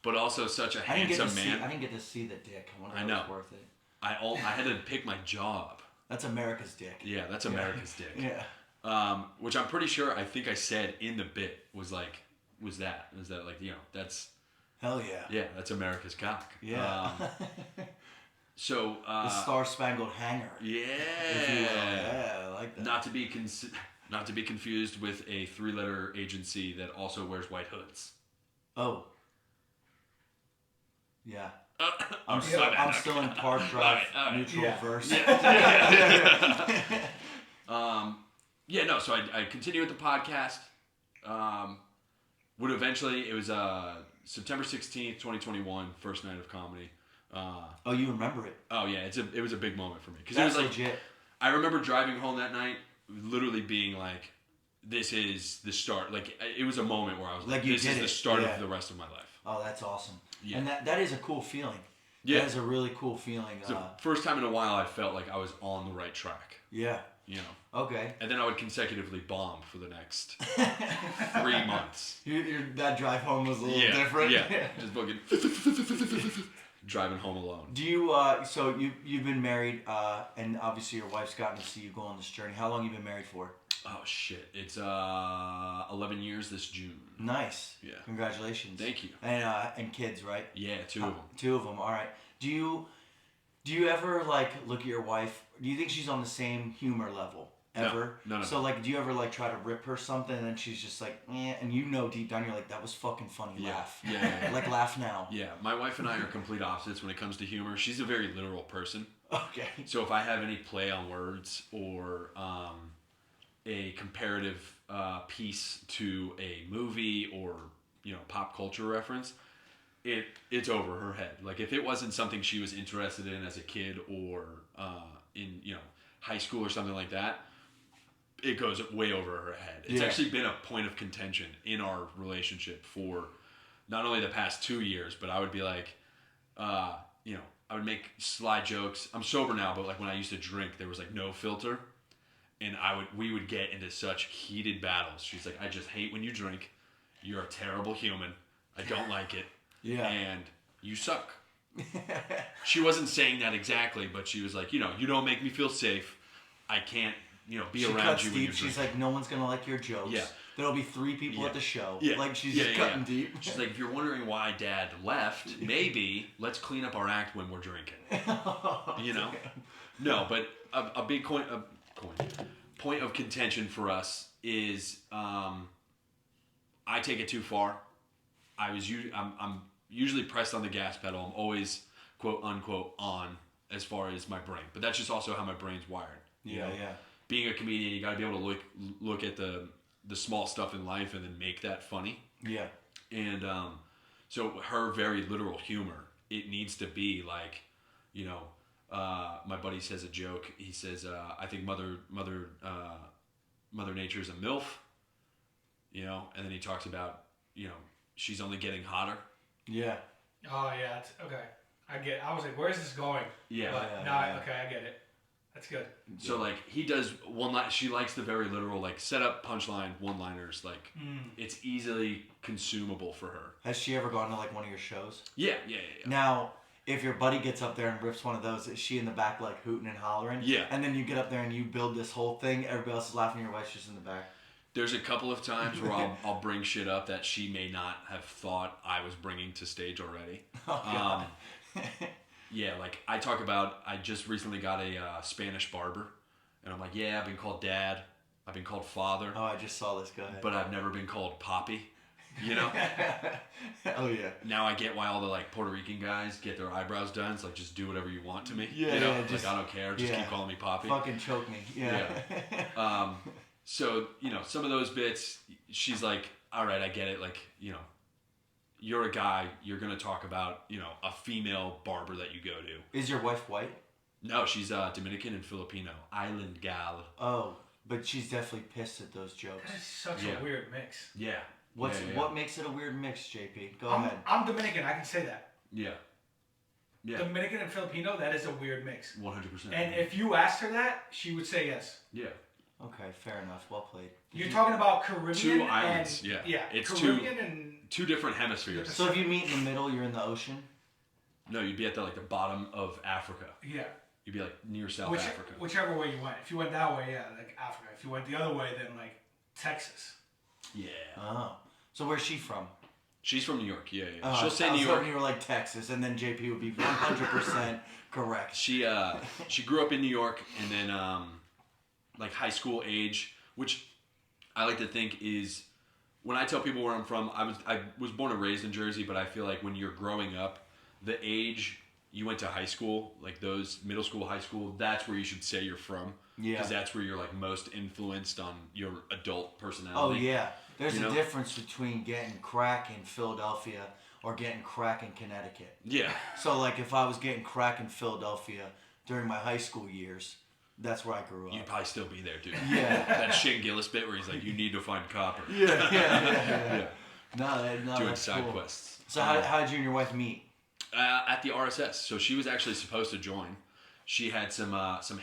but also such a handsome man. I didn't get to see the dick. I wonder if it was worth it. I had to pick my job. That's America's dick. Yeah, that's America's dick. Yeah. Which I'm pretty sure, I think I said in the bit was like like, you know, that's. Hell yeah. Yeah, that's America's cock. Yeah. So. The Star Spangled Hanger. Yeah. If you will. Yeah, I like that. Not to be confused with a 3-letter agency that also wears white hoods. Oh. Yeah. I'm still in Park Drive neutral verse. No, so I continued with the podcast. Would eventually, it was September 16th, 2021, first night of comedy. Oh, you remember it? Oh yeah, it was a big moment for me. Because That's it was like, legit. I remember driving home that night, literally being like, this is the start. Like, it was a moment where I was like this is the start of the rest of my life. Oh, that's awesome. Yeah. And that is a cool feeling. Yeah. That is a really cool feeling. It's the first time in a while I felt like I was on the right track. Yeah. You know. Okay. And then I would consecutively bomb for the next 3 months. That drive home was a little different. Yeah. Just fucking driving home alone. Do you, so you've been married, and obviously your wife's gotten to see you go on this journey. How long have you been married for? Oh, shit. It's 11 years this June. Nice. Yeah. Congratulations. Thank you. And kids, right? Yeah, 2 of them. 2 of them, all right. Do you ever, like, look at your wife? Do you think she's on the same humor level? Ever? No. So, like, do you ever, like, try to rip her something and then she's just like, eh, and you know deep down you're like, that was fucking funny, laugh. Yeah. Like, laugh now. Yeah, my wife and I are complete opposites when it comes to humor. She's a very literal person. Okay. So if I have any play on words or a comparative piece to a movie or, you know, pop culture reference, it's over her head. Like, if it wasn't something she was interested in as a kid or in, you know, high school or something like that, it goes way over her head. It's actually been a point of contention in our relationship for not only the past 2 years, but I would be like, you know, I would make sly jokes. I'm sober now, but like when I used to drink, there was like no filter, and we would get into such heated battles. She's like, I just hate when you drink. You're a terrible human. I don't like it. Yeah. And you suck. She wasn't saying that exactly, but she was like, you know, you don't make me feel safe. I can't, you know, be around you when you're drinking. She's like, no one's gonna like your jokes. Yeah. There'll be 3 people at the show. Yeah. Like, she's just cutting deep. She's like, if you're wondering why Dad left, maybe let's clean up our act when we're drinking. You know? No, but a big point of contention for us is I take it too far. I'm usually pressed on the gas pedal. I'm always, quote unquote, on as far as my brain. But that's just also how my brain's wired. You know? Being a comedian, you got to be able to look at the small stuff in life and then make that funny. Yeah. And so her very literal humor, it needs to be like, you know, my buddy says a joke. He says, I think Mother Nature is a MILF, you know, and then he talks about, you know, she's only getting hotter. Yeah. Oh yeah, okay. I was like, where's this going? Yeah. But okay, I get it. That's good. So like he does she likes the very literal like set up punchline one-liners, like it's easily consumable for her. Has she ever gone to like one of your shows? Yeah. Now, if your buddy gets up there and rips one of those, is she in the back like hooting and hollering? Yeah. And then you get up there and you build this whole thing, everybody else is laughing, your wife's just in the back. There's a couple of times where I'll bring shit up that she may not have thought I was bringing to stage already. Oh, God. Yeah, like I talk about, I just recently got a Spanish barber, and I'm like, yeah, I've been called Dad, I've been called Father. Oh, I just saw this guy. But I've never been called Poppy. You know? Oh yeah. Now I get why all the like Puerto Rican guys get their eyebrows done. It's like, just do whatever you want to me. Yeah, you know? yeah, Like, just, I don't care. Just keep calling me Poppy. Fucking choke me. Yeah. So, you know, some of those bits, she's like, all right, I get it. Like, you know, you're a guy. You're going to talk about, you know, a female barber that you go to. Is your wife white? No, she's Dominican and Filipino. Island gal. Oh, but she's definitely pissed at those jokes. That is such a weird mix. Yeah. What makes it a weird mix, JP? Go ahead. I'm Dominican. I can say that. Yeah. Yeah. Dominican and Filipino, that is a weird mix. 100%. And if you asked her that, she would say yes. Yeah. Okay, fair enough. Well played. You're talking about Caribbean. Two islands. And, yeah. It's Caribbean and two different hemispheres. So if you meet in the middle, you're in the ocean? No, you'd be at the bottom of Africa. Yeah. You'd be like near South Africa. Whichever way you went. If you went that way, yeah, like Africa. If you went the other way, then like Texas. Yeah. Oh. So where's she from? She's from New York. Yeah. She'll say New York. I was hoping you were like Texas, and then JP would be 100% correct. She grew up in New York, and then like high school age, which I like to think is, when I tell people where I'm from, I was born and raised in Jersey, but I feel like when you're growing up, the age you went to high school, like those middle school, high school, that's where you should say you're from. Yeah. Because that's where you're like most influenced on your adult personality. Oh yeah. There's a difference between getting crack in Philadelphia or getting crack in Connecticut. Yeah. So like if I was getting crack in Philadelphia during my high schoal years, that's where I grew up. You'd probably still be there, dude. Yeah. That Shane Gillis bit where he's like, you need to find copper. Yeah. No, Doing that's side cool. quests. So how did you and your wife meet? At the RSS. So she was actually supposed to join. She had some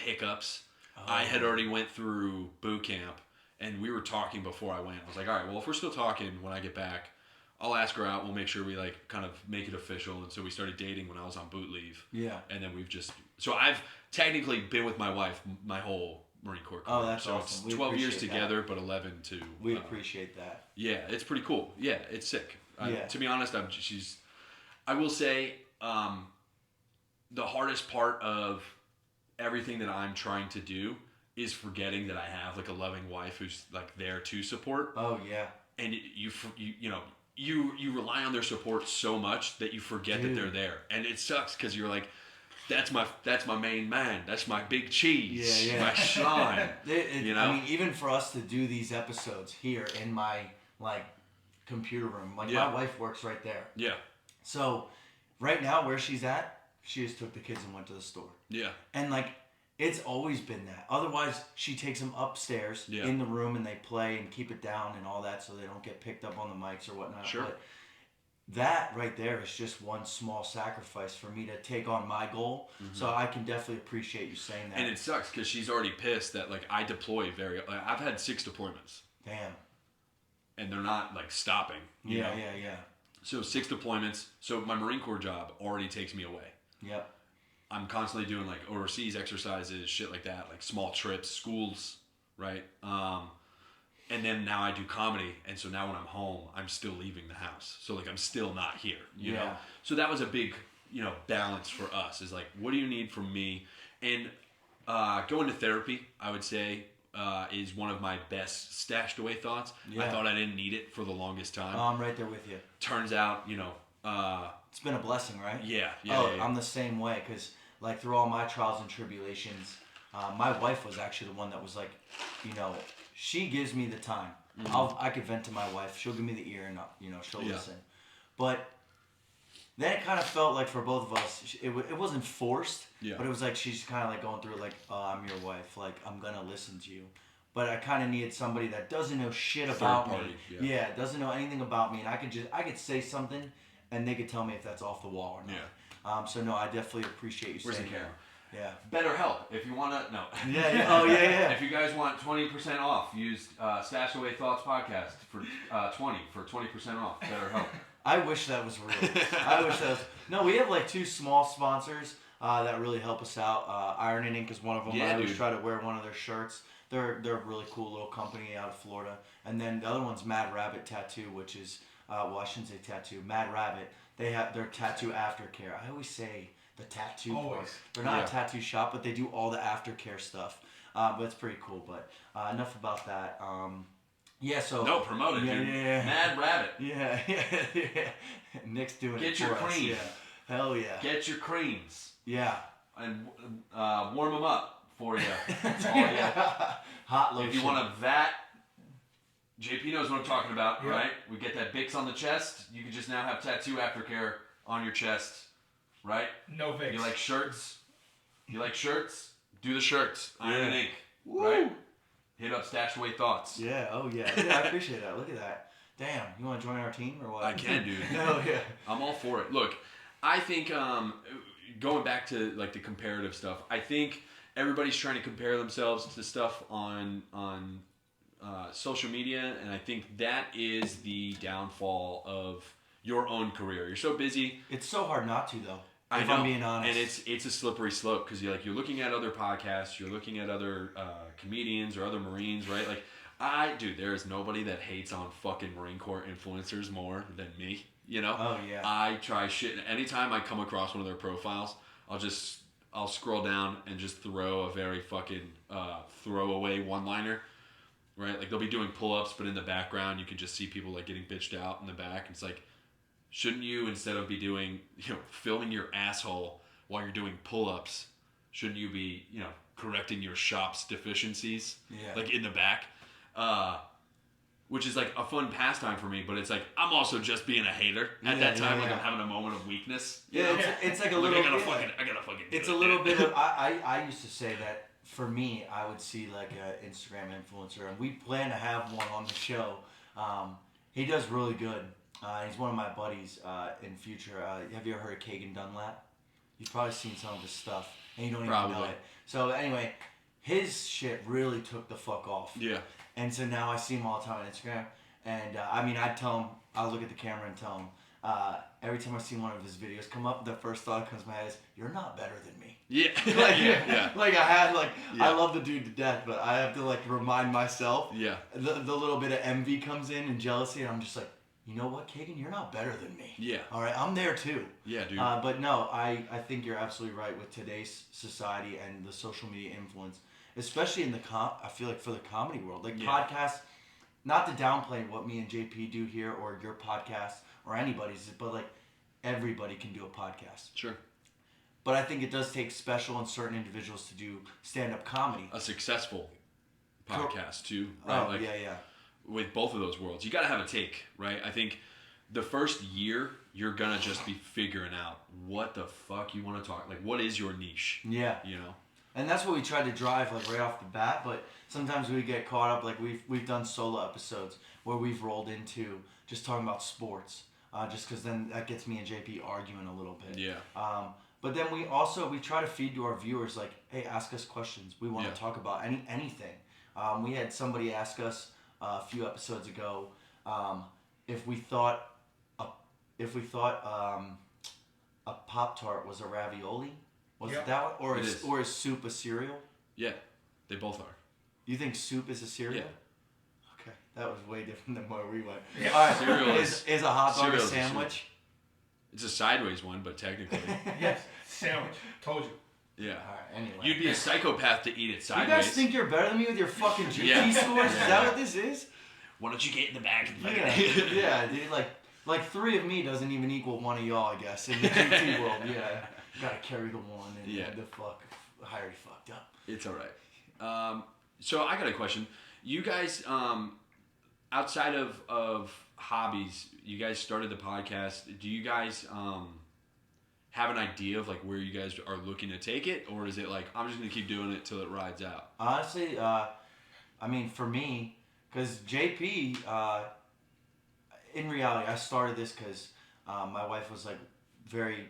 hiccups. Oh. I had already went through boot camp, and we were talking before I went. I was like, all right, well, if we're still talking when I get back, I'll ask her out. We'll make sure we like kind of make it official. And so we started dating when I was on boot leave. Yeah. And then so I've technically been with my wife my whole Marine Corps career. Oh, that's so awesome. It's 12 years together, but 11 to. We appreciate that. Yeah, it's pretty cool. Yeah, it's sick. Yeah. To be honest, I will say, the hardest part of everything that I'm trying to do is forgetting that I have like a loving wife who's like there to support. Oh yeah. And you rely on their support so much that you forget that they're there, and it sucks because you're like, that's my main man, that's my big cheese, my slime. You know, I mean, even for us to do these episodes here in my like computer room, like my wife works right there. Yeah. So right now where she's at, she just took the kids and went to the store. Yeah. And like it's always been that. Otherwise, she takes them upstairs in the room and they play and keep it down and all that so they don't get picked up on the mics or whatnot. Sure. But that right there is just one small sacrifice for me to take on my goal. Mm-hmm. So I can definitely appreciate you saying that. And it sucks because she's already pissed that like I deploy I've had 6 deployments. Damn. And they're not like stopping. You know? Yeah. So 6 deployments. So my Marine Corps job already takes me away. Yep. I'm constantly doing like overseas exercises, shit like that, like small trips, schools, right? And then now I do comedy, and so now when I'm home, I'm still leaving the house. So like I'm still not here, you know? So that was a big, balance for us is like, what do you need from me? And going to therapy, I would say, is one of my best stashed away thoughts. Yeah. I thought I didn't need it for the longest time. Oh, I'm right there with you. Turns out, it's been a blessing, right? Yeah. I'm the same way because like through all my trials and tribulations, my wife was actually the one that was like, she gives me the time. Mm-hmm. I could vent to my wife. She'll give me the ear and she'll listen. But then it kind of felt like for both of us, it wasn't forced. Yeah. But it was like she's kind of like going through like, oh, I'm your wife. Like I'm gonna listen to you. But I kind of needed somebody that doesn't know shit about me. Yeah, doesn't know anything about me, and I could say something, and they could tell me if that's off the wall or not. Yeah. So no, I definitely appreciate you saying that. Yeah. Better help if you want to. No. Yeah. Oh yeah. If you guys want 20% off, use Stash Away Thoughts podcast for 20% off. Better help. I wish that was real. No, we have like 2 small sponsors that really help us out. Iron and Ink is one of them. I always try to wear one of their shirts. They're a really cool little company out of Florida. And then the other one's Mad Rabbit Tattoo, which is I shouldn't say tattoo. Mad Rabbit. They have their tattoo aftercare. I always say the tattoo part. They're not a tattoo shop, but they do all the aftercare stuff. But it's pretty cool. But enough about that. Yeah, so... No, promote it, dude. Yeah. Mad Rabbit. Yeah. Nick's doing Get it your for us. cream. Yeah. Hell yeah. Get your creams. Yeah. And warm them up for you. That's all you Hot lotion. If you want a vat, JP knows what I'm talking about, Yep. right? We get that Bix on the chest. You can just now have tattoo aftercare on your chest, right? No Vicks. You like shirts? Do the shirts. Iron and ink, Woo. right? Hit up Stashed Away Thoughts. Yeah, oh yeah. Yeah, I appreciate that. Look at that. Damn, you want to join our team or what? I can, dude. Hell yeah. I'm all for it. Look, I think going back to like the comparative stuff, I think everybody's trying to compare themselves to stuff on social media, and I think that is the downfall of your own career. You're so busy. It's so hard not to though. I If know, I'm being honest. and it's a slippery slope because you're looking at other podcasts, you're looking at other comedians or other Marines, right? Like, there is nobody that hates on fucking Marine Corps influencers more than me. You know? Oh yeah. I try shit. Anytime I come across one of their profiles, I'll scroll down and just throw a very fucking throwaway one-liner, right? Like they'll be doing pull-ups, but in the background you can just see people like getting bitched out in the back. It's like, shouldn't you, instead of be doing, filming your asshole while you're doing pull-ups, shouldn't you be, correcting your shop's deficiencies? Yeah. Like in the back? Which is like a fun pastime for me, but it's like, I'm also just being a hater at that time. Like I'm having a moment of weakness. Yeah, it's like a little... I gotta fucking do It's it. a little bit of... I used to say that for me, I would see like an Instagram influencer, and we plan to have one on the show. He does really good. He's one of my buddies in future. Have you ever heard of Kagan Dunlap? You've probably seen some of his stuff, and you don't even know it. So anyway, his shit really took the fuck off. Yeah. And so now I see him all the time on Instagram. And I'd tell him, I'll look at the camera and tell him, every time I see one of his videos come up, the first thought that comes to my head is, you're not better than me. Yeah. Yeah. Like I love the dude to death, but I have to like remind myself. Yeah. The little bit of envy comes in and jealousy, and I'm just like, you know what, Kagan, you're not better than me. Yeah. All right, I'm there too. Yeah, dude. But no, I think you're absolutely right with today's society and the social media influence, especially in I feel like for the comedy world, like podcasts. Not to downplay what me and JP do here or your podcast or anybody's, but like everybody can do a podcast. Sure. But I think it does take special and certain individuals to do stand-up comedy. A successful podcast too, right? Oh, yeah. With both of those worlds, you got to have a take, right? I think the first year you're gonna just be figuring out what the fuck you want to talk. Like, what is your niche? Yeah. And that's what we tried to drive like right off the bat, but sometimes we get caught up. Like we've done solo episodes where we've rolled into just talking about sports, just because then that gets me and JP arguing a little bit. Yeah. But then we try to feed to our viewers like, hey, ask us questions. We want to talk about anything. We had somebody ask us a few episodes ago if we thought a Pop-Tart was a ravioli. Was it that one? Or is soup a cereal? Yeah, they both are. You think soup is a cereal? Yeah. Okay, that was way different than where we went. Yeah. All right, Cereal is a hot dog a cereal is a sandwich? It's a sideways one, but technically. Yes, sandwich. Told you. Yeah. All right, anyway. You'd be a psychopath to eat it sideways. You guys think you're better than me with your fucking GT scores? Is that what this is? Why don't you get in the back and fucking Yeah, dude. Like 3 of me doesn't even equal 1 of y'all, I guess, in the GT world. Yeah. Gotta carry the one and the fuck. I already fucked up. It's all right. So I got a question. You guys, outside of hobbies, you guys started the podcast. Do you guys have an idea of like where you guys are looking to take it, or is it like I'm just gonna keep doing it till it rides out? Honestly, I mean, for me, because JP, in reality, I started this because my wife was like very,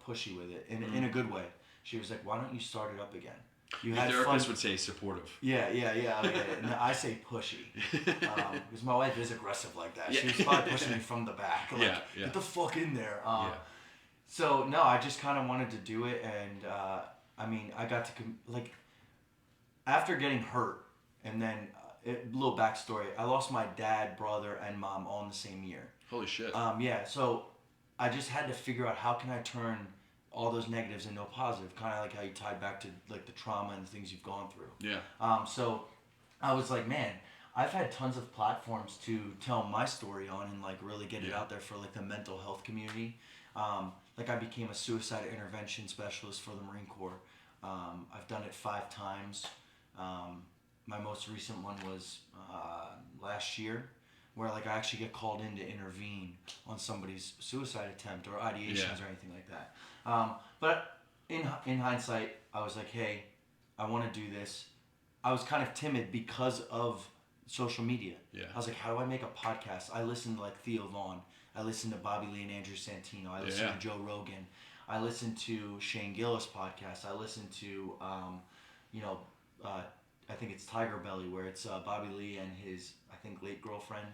pushy with it in a good way. She was like, "Why don't you start it up again?" Your therapist would say supportive. Yeah. And I say pushy because my wife is aggressive like that. She was probably pushing me from the back. Like, get the fuck in there. So no, I just kind of wanted to do it, and I mean, I got to after getting hurt, and then a little backstory. I lost my dad, brother, and mom all in the same year. Holy shit. So I just had to figure out how can I turn all those negatives into a positive, kind of like how you tied back to like the trauma and the things you've gone through. Yeah. So I was like, man, I've had tons of platforms to tell my story on and like really get it out there for like the mental health community. Like I became a suicide intervention specialist for the Marine Corps. I've done it 5 times. My most recent one was last year, where like I actually get called in to intervene on somebody's suicide attempt or ideations or anything like that. But in hindsight, I was like, hey, I want to do this. I was kind of timid because of social media. Yeah. I was like, how do I make a podcast? I listen to like Theo Vaughn. I listen to Bobby Lee and Andrew Santino. I listen to Joe Rogan. I listen to Shane Gillis podcast. I listen to, I think it's Tiger Belly, where it's Bobby Lee and his, I think, late girlfriend.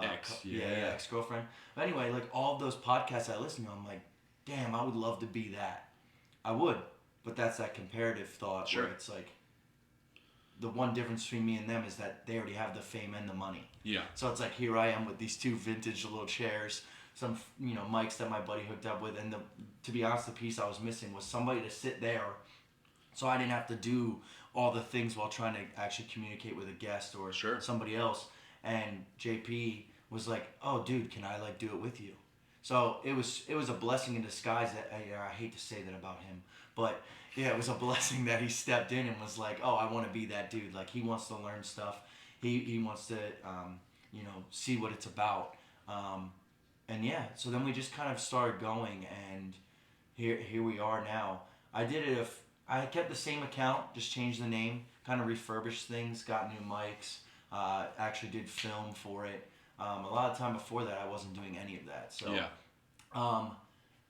Ex-girlfriend. But anyway, like all of those podcasts I listen to, I'm like, damn, I would love to be that. I would. But that's that comparative thought where it's like, the one difference between me and them is that they already have the fame and the money. Yeah. So it's like, here I am with these 2 vintage little chairs, some, mics that my buddy hooked up with. And to be honest, the piece I was missing was somebody to sit there so I didn't have to do all the things while trying to actually communicate with a guest or somebody else. And JP was like, oh, dude, can I like do it with you? So it was a blessing in disguise that I hate to say that about him, but yeah, it was a blessing that he stepped in and was like, oh, I want to be that dude. Like he wants to learn stuff. He wants to, see what it's about. And yeah, so then we just kind of started going, and here we are now. I did it I kept the same account, just changed the name, kind of refurbished things, got new mics, actually did film for it. A lot of time before that, I wasn't doing any of that. So,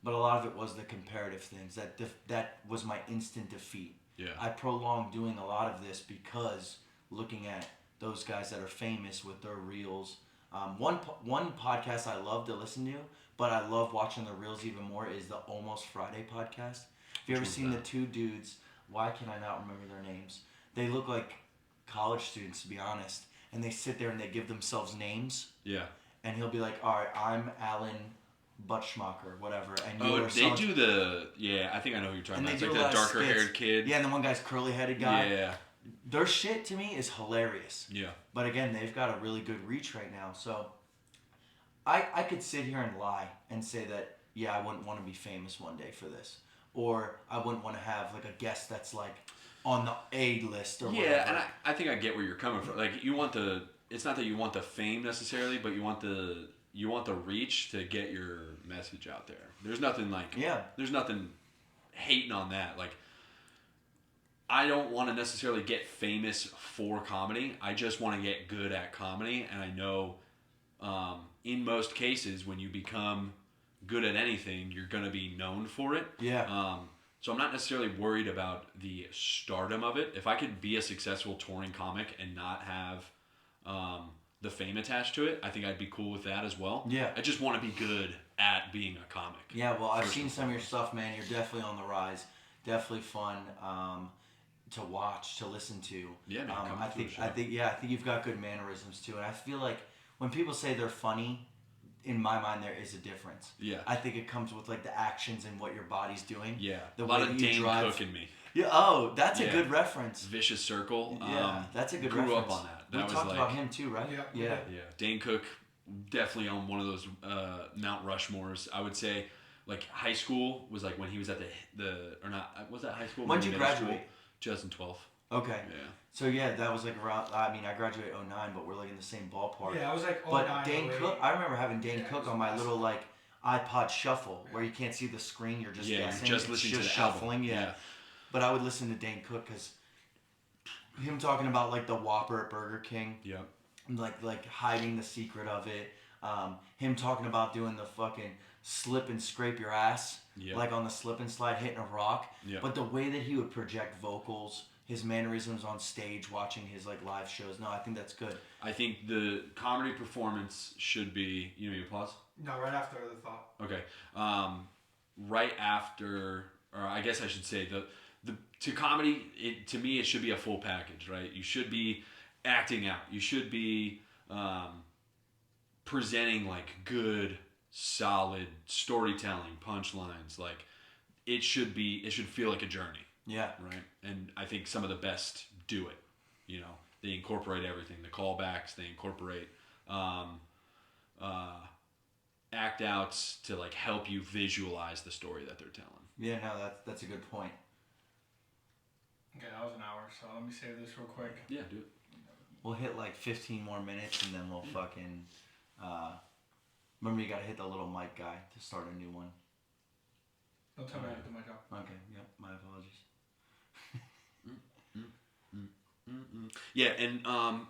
but a lot of it was the comparative things. That was my instant defeat. Yeah. I prolonged doing a lot of this because looking at those guys that are famous with their reels. One podcast I love to listen to, but I love watching the reels even more, is the Almost Friday podcast. Have you ever seen the 2 dudes? Why can I not remember their names? They look like college students, to be honest. And they sit there and they give themselves names. Yeah. And he'll be like, all right, I'm Alan Butchmacher, whatever. And I think I know who you're talking about. It's like that darker haired kid. Yeah, and the one guy's curly headed guy. Yeah. Their shit to me is hilarious. Yeah. But again, they've got a really good reach right now. So I could sit here and lie and say that, yeah, I wouldn't want to be famous one day for this. Or I wouldn't want to have like a guest that's like on the A list or whatever. Yeah, and I think I get where you're coming from. Like it's not that you want the fame necessarily, but you want the reach to get your message out there. There's nothing there's nothing hating on that. Like, I don't want to necessarily get famous for comedy. I just want to get good at comedy, and I know in most cases when you become good at anything, you're going to be known for it. Yeah. So I'm not necessarily worried about the stardom of it. If I could be a successful touring comic and not have the fame attached to it, I think I'd be cool with that as well. Yeah. I just want to be good at being a comic. Yeah, well, I've seen some of your stuff, man. You're definitely on the rise. Definitely fun to watch, to listen to. Yeah, man. I think you've got good mannerisms too, and I feel like when people say they're funny, in my mind, there is a difference. Yeah. I think it comes with like the actions and what your body's doing. Yeah. A lot of Dane Cook in me. Yeah. Oh, that's a good reference. Vicious Circle. Yeah, that's a good grew reference. Grew up on that. We talked about him too, right? Yeah. Dane Cook, definitely on one of those Mount Rushmores. I would say, like high school was like when he was at was that high school? When did you graduate? 2012. Okay. Yeah. So yeah, that was like around. I mean, I graduated 2009, but we're like in the same ballpark. Yeah, I was like 2009. But Dane Cook, I remember having Dane Cook on my little like iPod shuffle where you can't see the screen. You're just guessing. You're just listening to the shuffling. Yeah. But I would listen to Dane Cook because him talking about like the Whopper at Burger King. Yeah. Like hiding the secret of it. Him talking about doing the fucking slip and scrape your ass, like on the slip and slide, hitting a rock. Yeah. But the way that he would project vocals, his mannerisms on stage, watching his like live shows. No, I think that's good. I think the comedy performance should be. You know your applause? No, right after the thought. Okay. Right after, or I guess I should say to comedy. To me, it should be a full package, right? You should be acting out. You should be presenting like good, solid storytelling, punchlines. Like it should feel like a journey. Yeah. Right. And I think some of the best do it. You know, they incorporate everything. The callbacks, they incorporate act outs to like help you visualize the story that they're telling. Yeah, no, that's a good point. Okay, that was an hour, so let me save this real quick. Yeah, do it. We'll hit like 15 more minutes and then we'll fucking. Remember, you gotta hit the little mic guy to start a new one. Don't tell me how to do my job. Okay, yep, my apologies. Yeah, and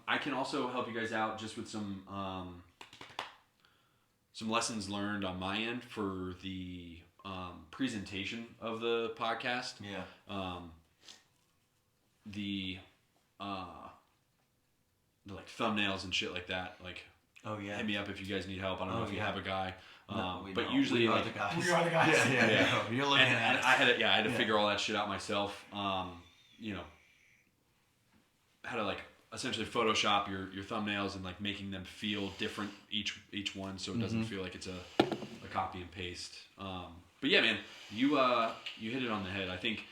I can also help you guys out just with some lessons learned on my end for the presentation of the podcast. Yeah. The like thumbnails and shit like that. Like, oh yeah. hit me up if you guys need help. I don't know if you have a guy. No, but don't. usually, we are like, the guys. We are the guys. Yeah. No, you're looking at us. I had to figure all that shit out myself. You know, how to like essentially Photoshop your thumbnails and like making them feel different each one, so it doesn't feel like it's a copy and paste. But yeah, man, you hit it on the head. I think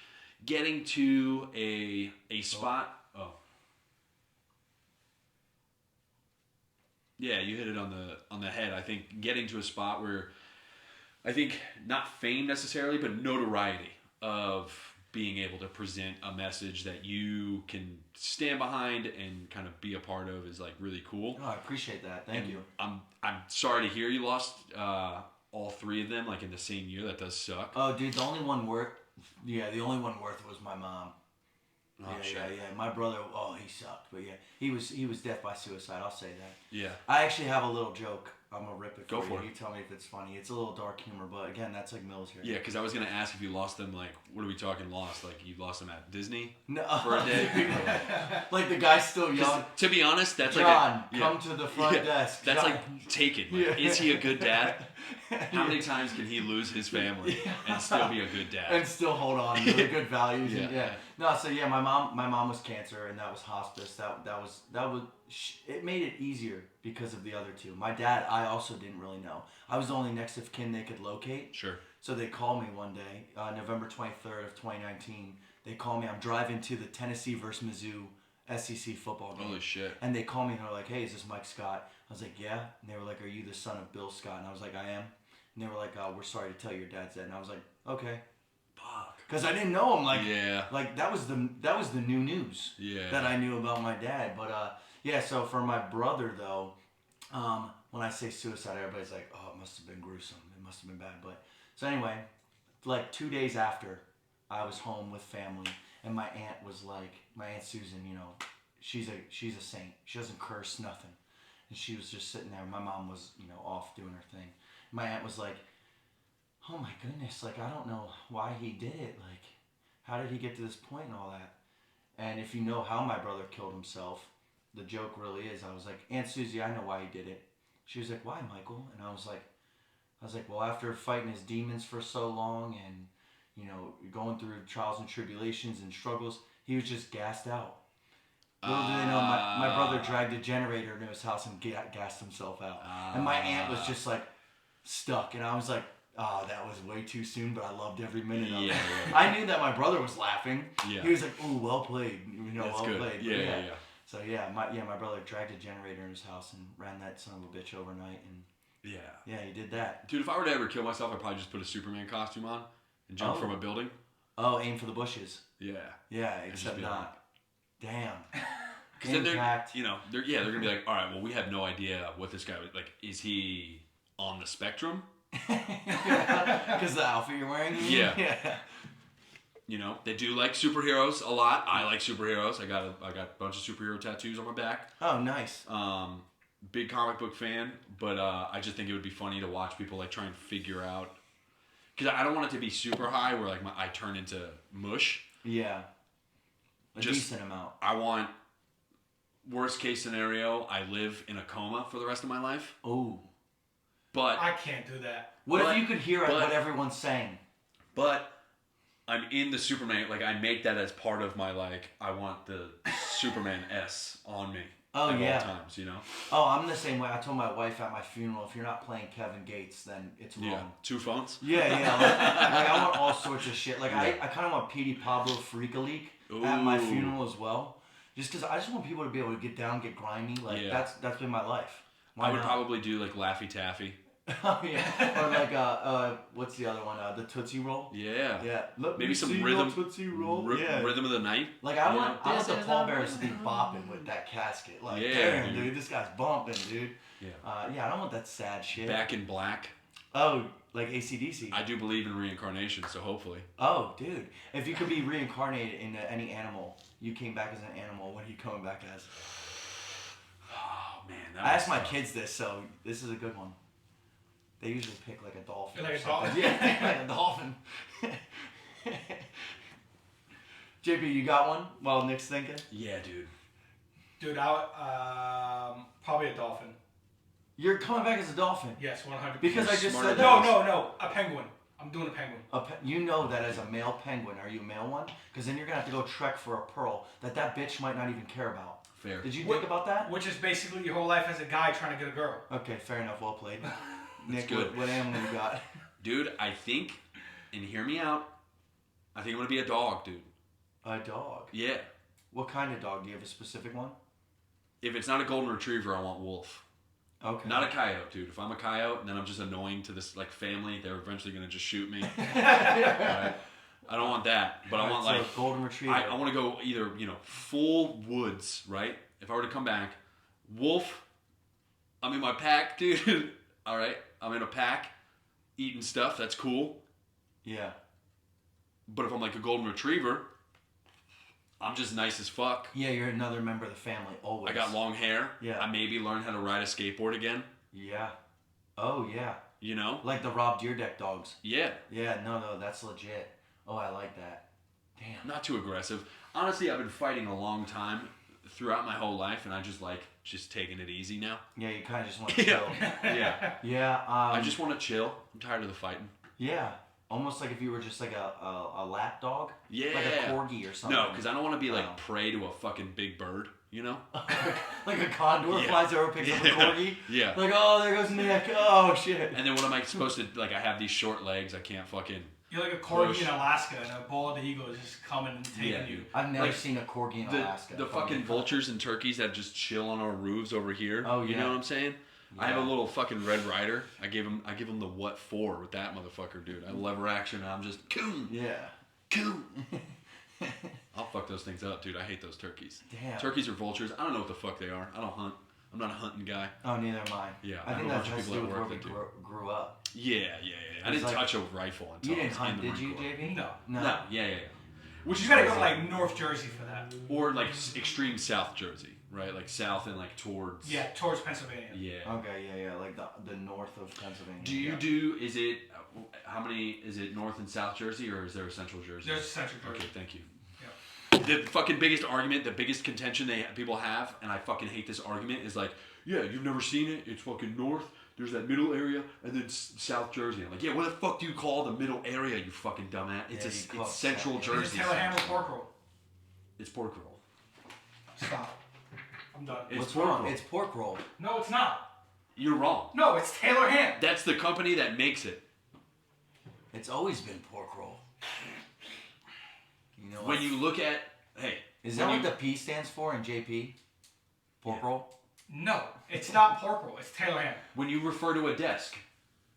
getting to a spot. Yeah, you hit it on the head. I think getting to a spot where, I think not fame necessarily, but notoriety of being able to present a message that you can stand behind and kind of be a part of is like really cool. Oh, I appreciate that. Thank you. I'm sorry to hear you lost all three of them like in the same year. That does suck. Oh, dude, the only one worth was my mom. Oh, shit. Yeah. My brother, he sucked, but yeah, he was death by suicide. I'll say that. Yeah. I actually have a little joke. I'm gonna rip it Go for you. it. You tell me if it's funny. It's a little dark humor, but again, that's like military. Yeah, because I was gonna ask if you lost them. Like, what are we talking lost? Like, you lost them at Disney No. for a day. Like the guy's still young. To be honest, that's John, like come to the front desk. That's John. like taken. Like, is he a good dad? How many times can he lose his family and still be a good dad? And still hold on to the good values. Yeah. And, yeah. No, so yeah, my mom was cancer, and that was hospice. That was it made it easier because of the other two. My dad, I also didn't really know. I was the only next of kin they could locate. Sure. So they called me one day, November 23rd of 2019. They called me. I'm driving to the Tennessee versus Mizzou SEC football game. Holy shit. And they called me and they're like, "Hey, is this Mike Scott?" I was like, "Yeah." And they were like, "Are you the son of Bill Scott?" And I was like, "I am." And they were like, "We're sorry to tell you your dad's dead." And I was like, "Okay." Fuck. Because I didn't know him. Like, yeah. Like that was the new news that I knew about my dad. But yeah. So for my brother though, when I say suicide, everybody's like, "Oh, it must have been gruesome. It must have been bad." But so anyway, like 2 days after, I was home with family, and my aunt was like, my Aunt Susan, you know, she's a saint. She doesn't curse, nothing. And she was just sitting there. My mom was, you know, off doing her thing. My aunt was like, "Oh my goodness, like I don't know why he did it. Like, how did he get to this point and all that?" And if you know how my brother killed himself, the joke really is, I was like, "Aunt Susie, I know why he did it." She was like, "Why, Michael?" And I was like, "Well, after fighting his demons for so long and, you know, going through trials and tribulations and struggles, he was just gassed out." Little do they know, my brother dragged a generator into his house and gassed himself out. And my aunt was just like stuck. And I was like, "Oh, that was way too soon, but I loved every minute of it." Yeah. I knew that my brother was laughing. Yeah. He was like, "Ooh, well played." You know, That's well good. played. Yeah, But yeah. So yeah, my brother dragged a generator in his house and ran that son of a bitch overnight. And yeah, he did that. Dude, if I were to ever kill myself, I'd probably just put a Superman costume on and jump from a building. Oh, aim for the bushes. Yeah. Yeah, just except be not. Damn. Because then they're, you know, they're gonna be like, "All right, well, we have no idea what this guy like. Is he on the spectrum?" Because the outfit you're wearing. Yeah. You know, they do like superheroes a lot. I like superheroes. I got a bunch of superhero tattoos on my back. Oh, nice. Big comic book fan, but I just think it would be funny to watch people like try and figure out. Because I don't want it to be super high where like I turn into mush. Yeah. A decent amount. I want. Worst case scenario, I live in a coma for the rest of my life. Oh. But I can't do that. What if you could hear what everyone's saying? But I'm in the Superman. Like I make that as part of my like. I want the Superman S on me. Oh at yeah. all times, you know. Oh, I'm the same way. I told my wife at my funeral, if you're not playing Kevin Gates, then it's wrong. Yeah. 2 phones. Yeah. Like I want all sorts of shit. Like I kind of want Petey Pablo Freak a Leak at my funeral as well. Just because I just want people to be able to get down, get grimy. Like Yeah. that's been my life. I would not? probably do like Laffy Taffy. Oh yeah. Or like what's the other one? The Tootsie Roll. Yeah. Yeah. Maybe some rhythm. Tootsie Roll. Yeah. Rhythm of the night. Like I want know? the pallbearers to be bopping with that casket. Like, Yeah, damn, dude, this guy's bumping, dude. Yeah. Yeah, I don't want that sad shit. Back in Black. Oh, like AC/DC. I do believe in reincarnation, so hopefully. Oh, dude, if you could be reincarnated into any animal, you came back as an animal. What are you coming back as? Oh man, I asked my kids this, so this is a good one. They usually pick like a dolphin. Like or a something. dolphin? Yeah, like a dolphin. JP, you got one while Nick's thinking? Yeah, dude. Dude, probably a dolphin. You're coming back as a dolphin. Yes, 100%. Because I just Smarter said than that. No, a penguin. I'm doing a penguin. You know that as a male penguin, are you a male one? Because then you're going to have to go trek for a pearl that bitch might not even care about. Fair. Did you think about that? Which is basically your whole life as a guy trying to get a girl. Okay, fair enough. Well played. Nick, good. What animal you got? Dude, I think, and hear me out, I think I'm going to be a dog, dude. A dog? Yeah. What kind of dog? Do you have a specific one? If it's not a golden retriever, I want wolf. Okay. Not a coyote, dude. If I'm a coyote, then I'm just annoying to this like family. They're eventually going to just shoot me. Right? I don't want that, but I want so like golden retriever. I want to go either full woods, right? If I were to come back, wolf. I'm in my pack, dude. All right, I'm in a pack, eating stuff. That's cool. Yeah. But if I'm like a golden retriever, I'm just nice as fuck. Yeah, you're another member of the family, always. I got long hair. Yeah. I maybe learn how to ride a skateboard again. Yeah. Oh, yeah. You know? Like the Rob Deerdeck dogs. Yeah. Yeah, no, that's legit. Oh, I like that. Damn. Not too aggressive. Honestly, I've been fighting a long time throughout my whole life, and I just taking it easy now. Yeah, you kind of just want to chill. Yeah. Yeah. I just want to chill. I'm tired of the fighting. Yeah. Almost like if you were just like a lap dog. Yeah. Like a corgi or something. No, because I don't want to be like prey to a fucking big bird, you know? Like a condor flies over, picks up a corgi. Yeah. Like, oh, there goes Nick. Oh, shit. And then what am I supposed to, like, I have these short legs. I can't fucking... You're like a corgi in Alaska, and a bald eagle is just coming and taking you. I've never Like, seen a corgi in Alaska. The fucking vultures and turkeys that just chill on our roofs over here. Oh, You yeah. know what I'm saying? Yeah. I have a little fucking Red Rider. I give him the what for with that motherfucker, dude. I lever action and I'm just coon. Yeah. Coon. I'll fuck those things up, dude. I hate those turkeys. Damn. Turkeys or vultures. I don't know what the fuck they are. I don't hunt. I'm not a hunting guy. Oh, neither am I. Yeah, I I think know a that bunch of has to people do at with where work we that do. grew up. Yeah. I didn't like- touch a rifle until You didn't I was in hunt, the did you, Marine Corps. JB? No. No, yeah. Which You is gotta go crazy. to like North Jersey for that. Or like extreme South Jersey, right? Like south and like towards. Yeah, towards Pennsylvania. Yeah. Okay, yeah, like the north of Pennsylvania. Do you do? Is it how many? Is it North and South Jersey, or is there a Central Jersey? There's Central Jersey. Okay, thank you. Yep. The fucking biggest argument, the biggest contention people have, and I fucking hate this argument, is like, yeah, you've never seen it. It's fucking north. There's that middle area, and then South Jersey. I'm like, yeah, what the fuck do you call the middle area, you fucking dumbass? It's it's Central Is Jersey. it Taylor ham or pork roll? It's pork roll. Stop. I'm done. It's What's pork wrong? roll. It's pork roll. No, it's not. You're wrong. No, it's Taylor ham. That's the company that makes it. It's always been pork roll. You know what? When you look at, hey, Is that what the P stands for in JP? Pork roll? No, it's not pork roll. It's Taylor ham. when you refer to a desk,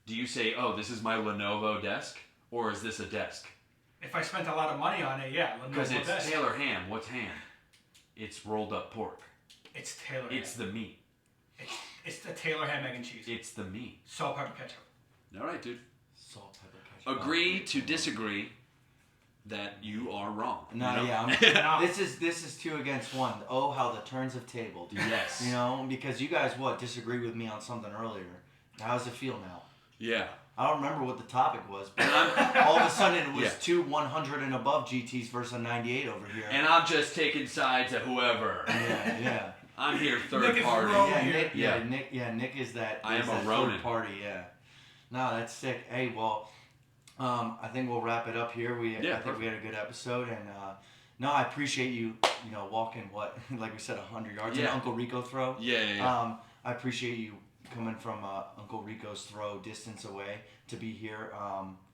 do you say, oh, this is my Lenovo desk, or is this a desk? If I spent a lot of money on it, yeah. Because Lenovo it's desk. Taylor ham. What's ham? It's rolled up pork. It's Taylor It's ham. the meat. It's the Taylor ham, egg, and cheese. It's the meat. Salt, pepper, ketchup. All right, dude. Salt, pepper, ketchup. Agree to disagree that you are wrong. No, you know? yeah. This is 2 against 1. Oh, how the turns have tabled. Yes. You know, because you guys disagreed with me on something earlier. How does it feel now? Yeah. I don't remember what the topic was, but all of a sudden it was 2 100 and above GTs versus a 98 over here. And I'm just taking sides of whoever. Yeah. I'm here third Nick is party. wrong. Nick is that. I am a that Ronin. third party. Yeah. No, that's sick. Hey, well, I think we'll wrap it up here. I think we had a good episode, and no, I appreciate you. Walking like we said, 100 yards. An Uncle Rico throw. Yeah. I appreciate you coming from Uncle Rico's throw distance away to be here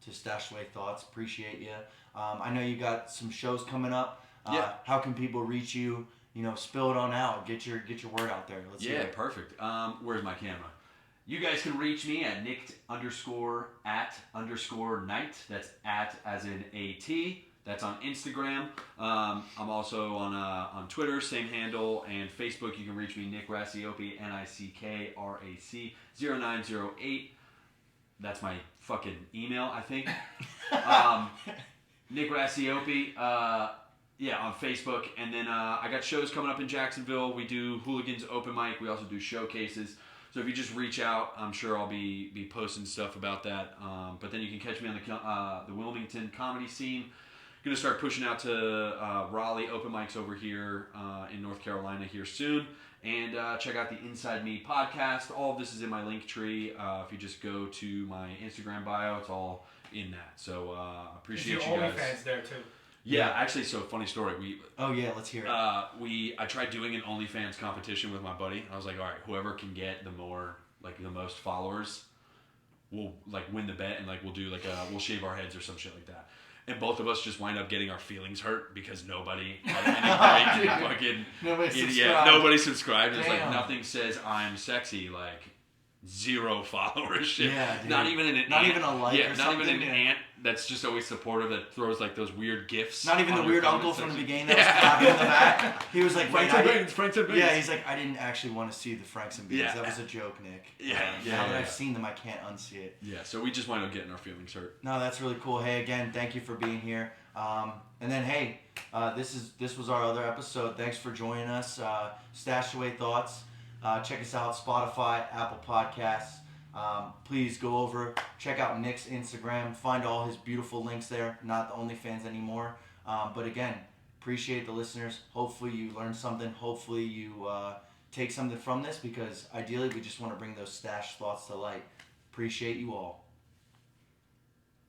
to stash away thoughts. Appreciate you. I know you got some shows coming up. How can people reach you spill it on out. Get your word out there. Let's hear it. Perfect. Where's my camera? You guys can reach me at Nick_at_night. That's at as in AT. That's on Instagram. I'm also on Twitter, same handle, and Facebook. You can reach me, Nick Racioppi, NICKRAC 0908. That's my fucking email, I think. Nick Racioppi, on Facebook. And then I got shows coming up in Jacksonville. We do Hooligans Open Mic. We also do showcases. So if you just reach out, I'm sure I'll be posting stuff about that. But then you can catch me on the Wilmington comedy scene. Going to start pushing out to Raleigh open mics over here in North Carolina here soon. And check out the Inside Me podcast. All of this is in my link tree. If you just go to my Instagram bio, it's all in that. So appreciate you guys. OnlyFans there too. Yeah, actually, so funny story. Let's hear it. I tried doing an OnlyFans competition with my buddy. I was like, all right, whoever can get the most followers will win the bet, and we'll do we'll shave our heads or some shit like that. And both of us just wind up getting our feelings hurt because nobody nobody subscribed. It's like nothing says I'm sexy, 0 followership. Yeah, dude. Not even a like. Yeah, or not even an aunt that's just always supportive that throws those weird gifs. Not even the weird uncle from the beginning that was clapping in the back. He was like, Franks and Beans. Yeah, he's like, I didn't actually want to see the Franks and Beans. Yeah. That was a joke, Nick. Now that I've seen them, I can't unsee it. Yeah, so we just wind up getting our feelings hurt. No, that's really cool. Hey, again, thank you for being here. And then, hey, this was our other episode. Thanks for joining us. Stash Away Thoughts. Check us out, Spotify, Apple Podcasts. Please go over, check out Nick's Instagram, find all his beautiful links there. Not the OnlyFans anymore. But again, appreciate the listeners. Hopefully you learned something. Hopefully you take something from this, because ideally we just want to bring those stash thoughts to light. Appreciate you all.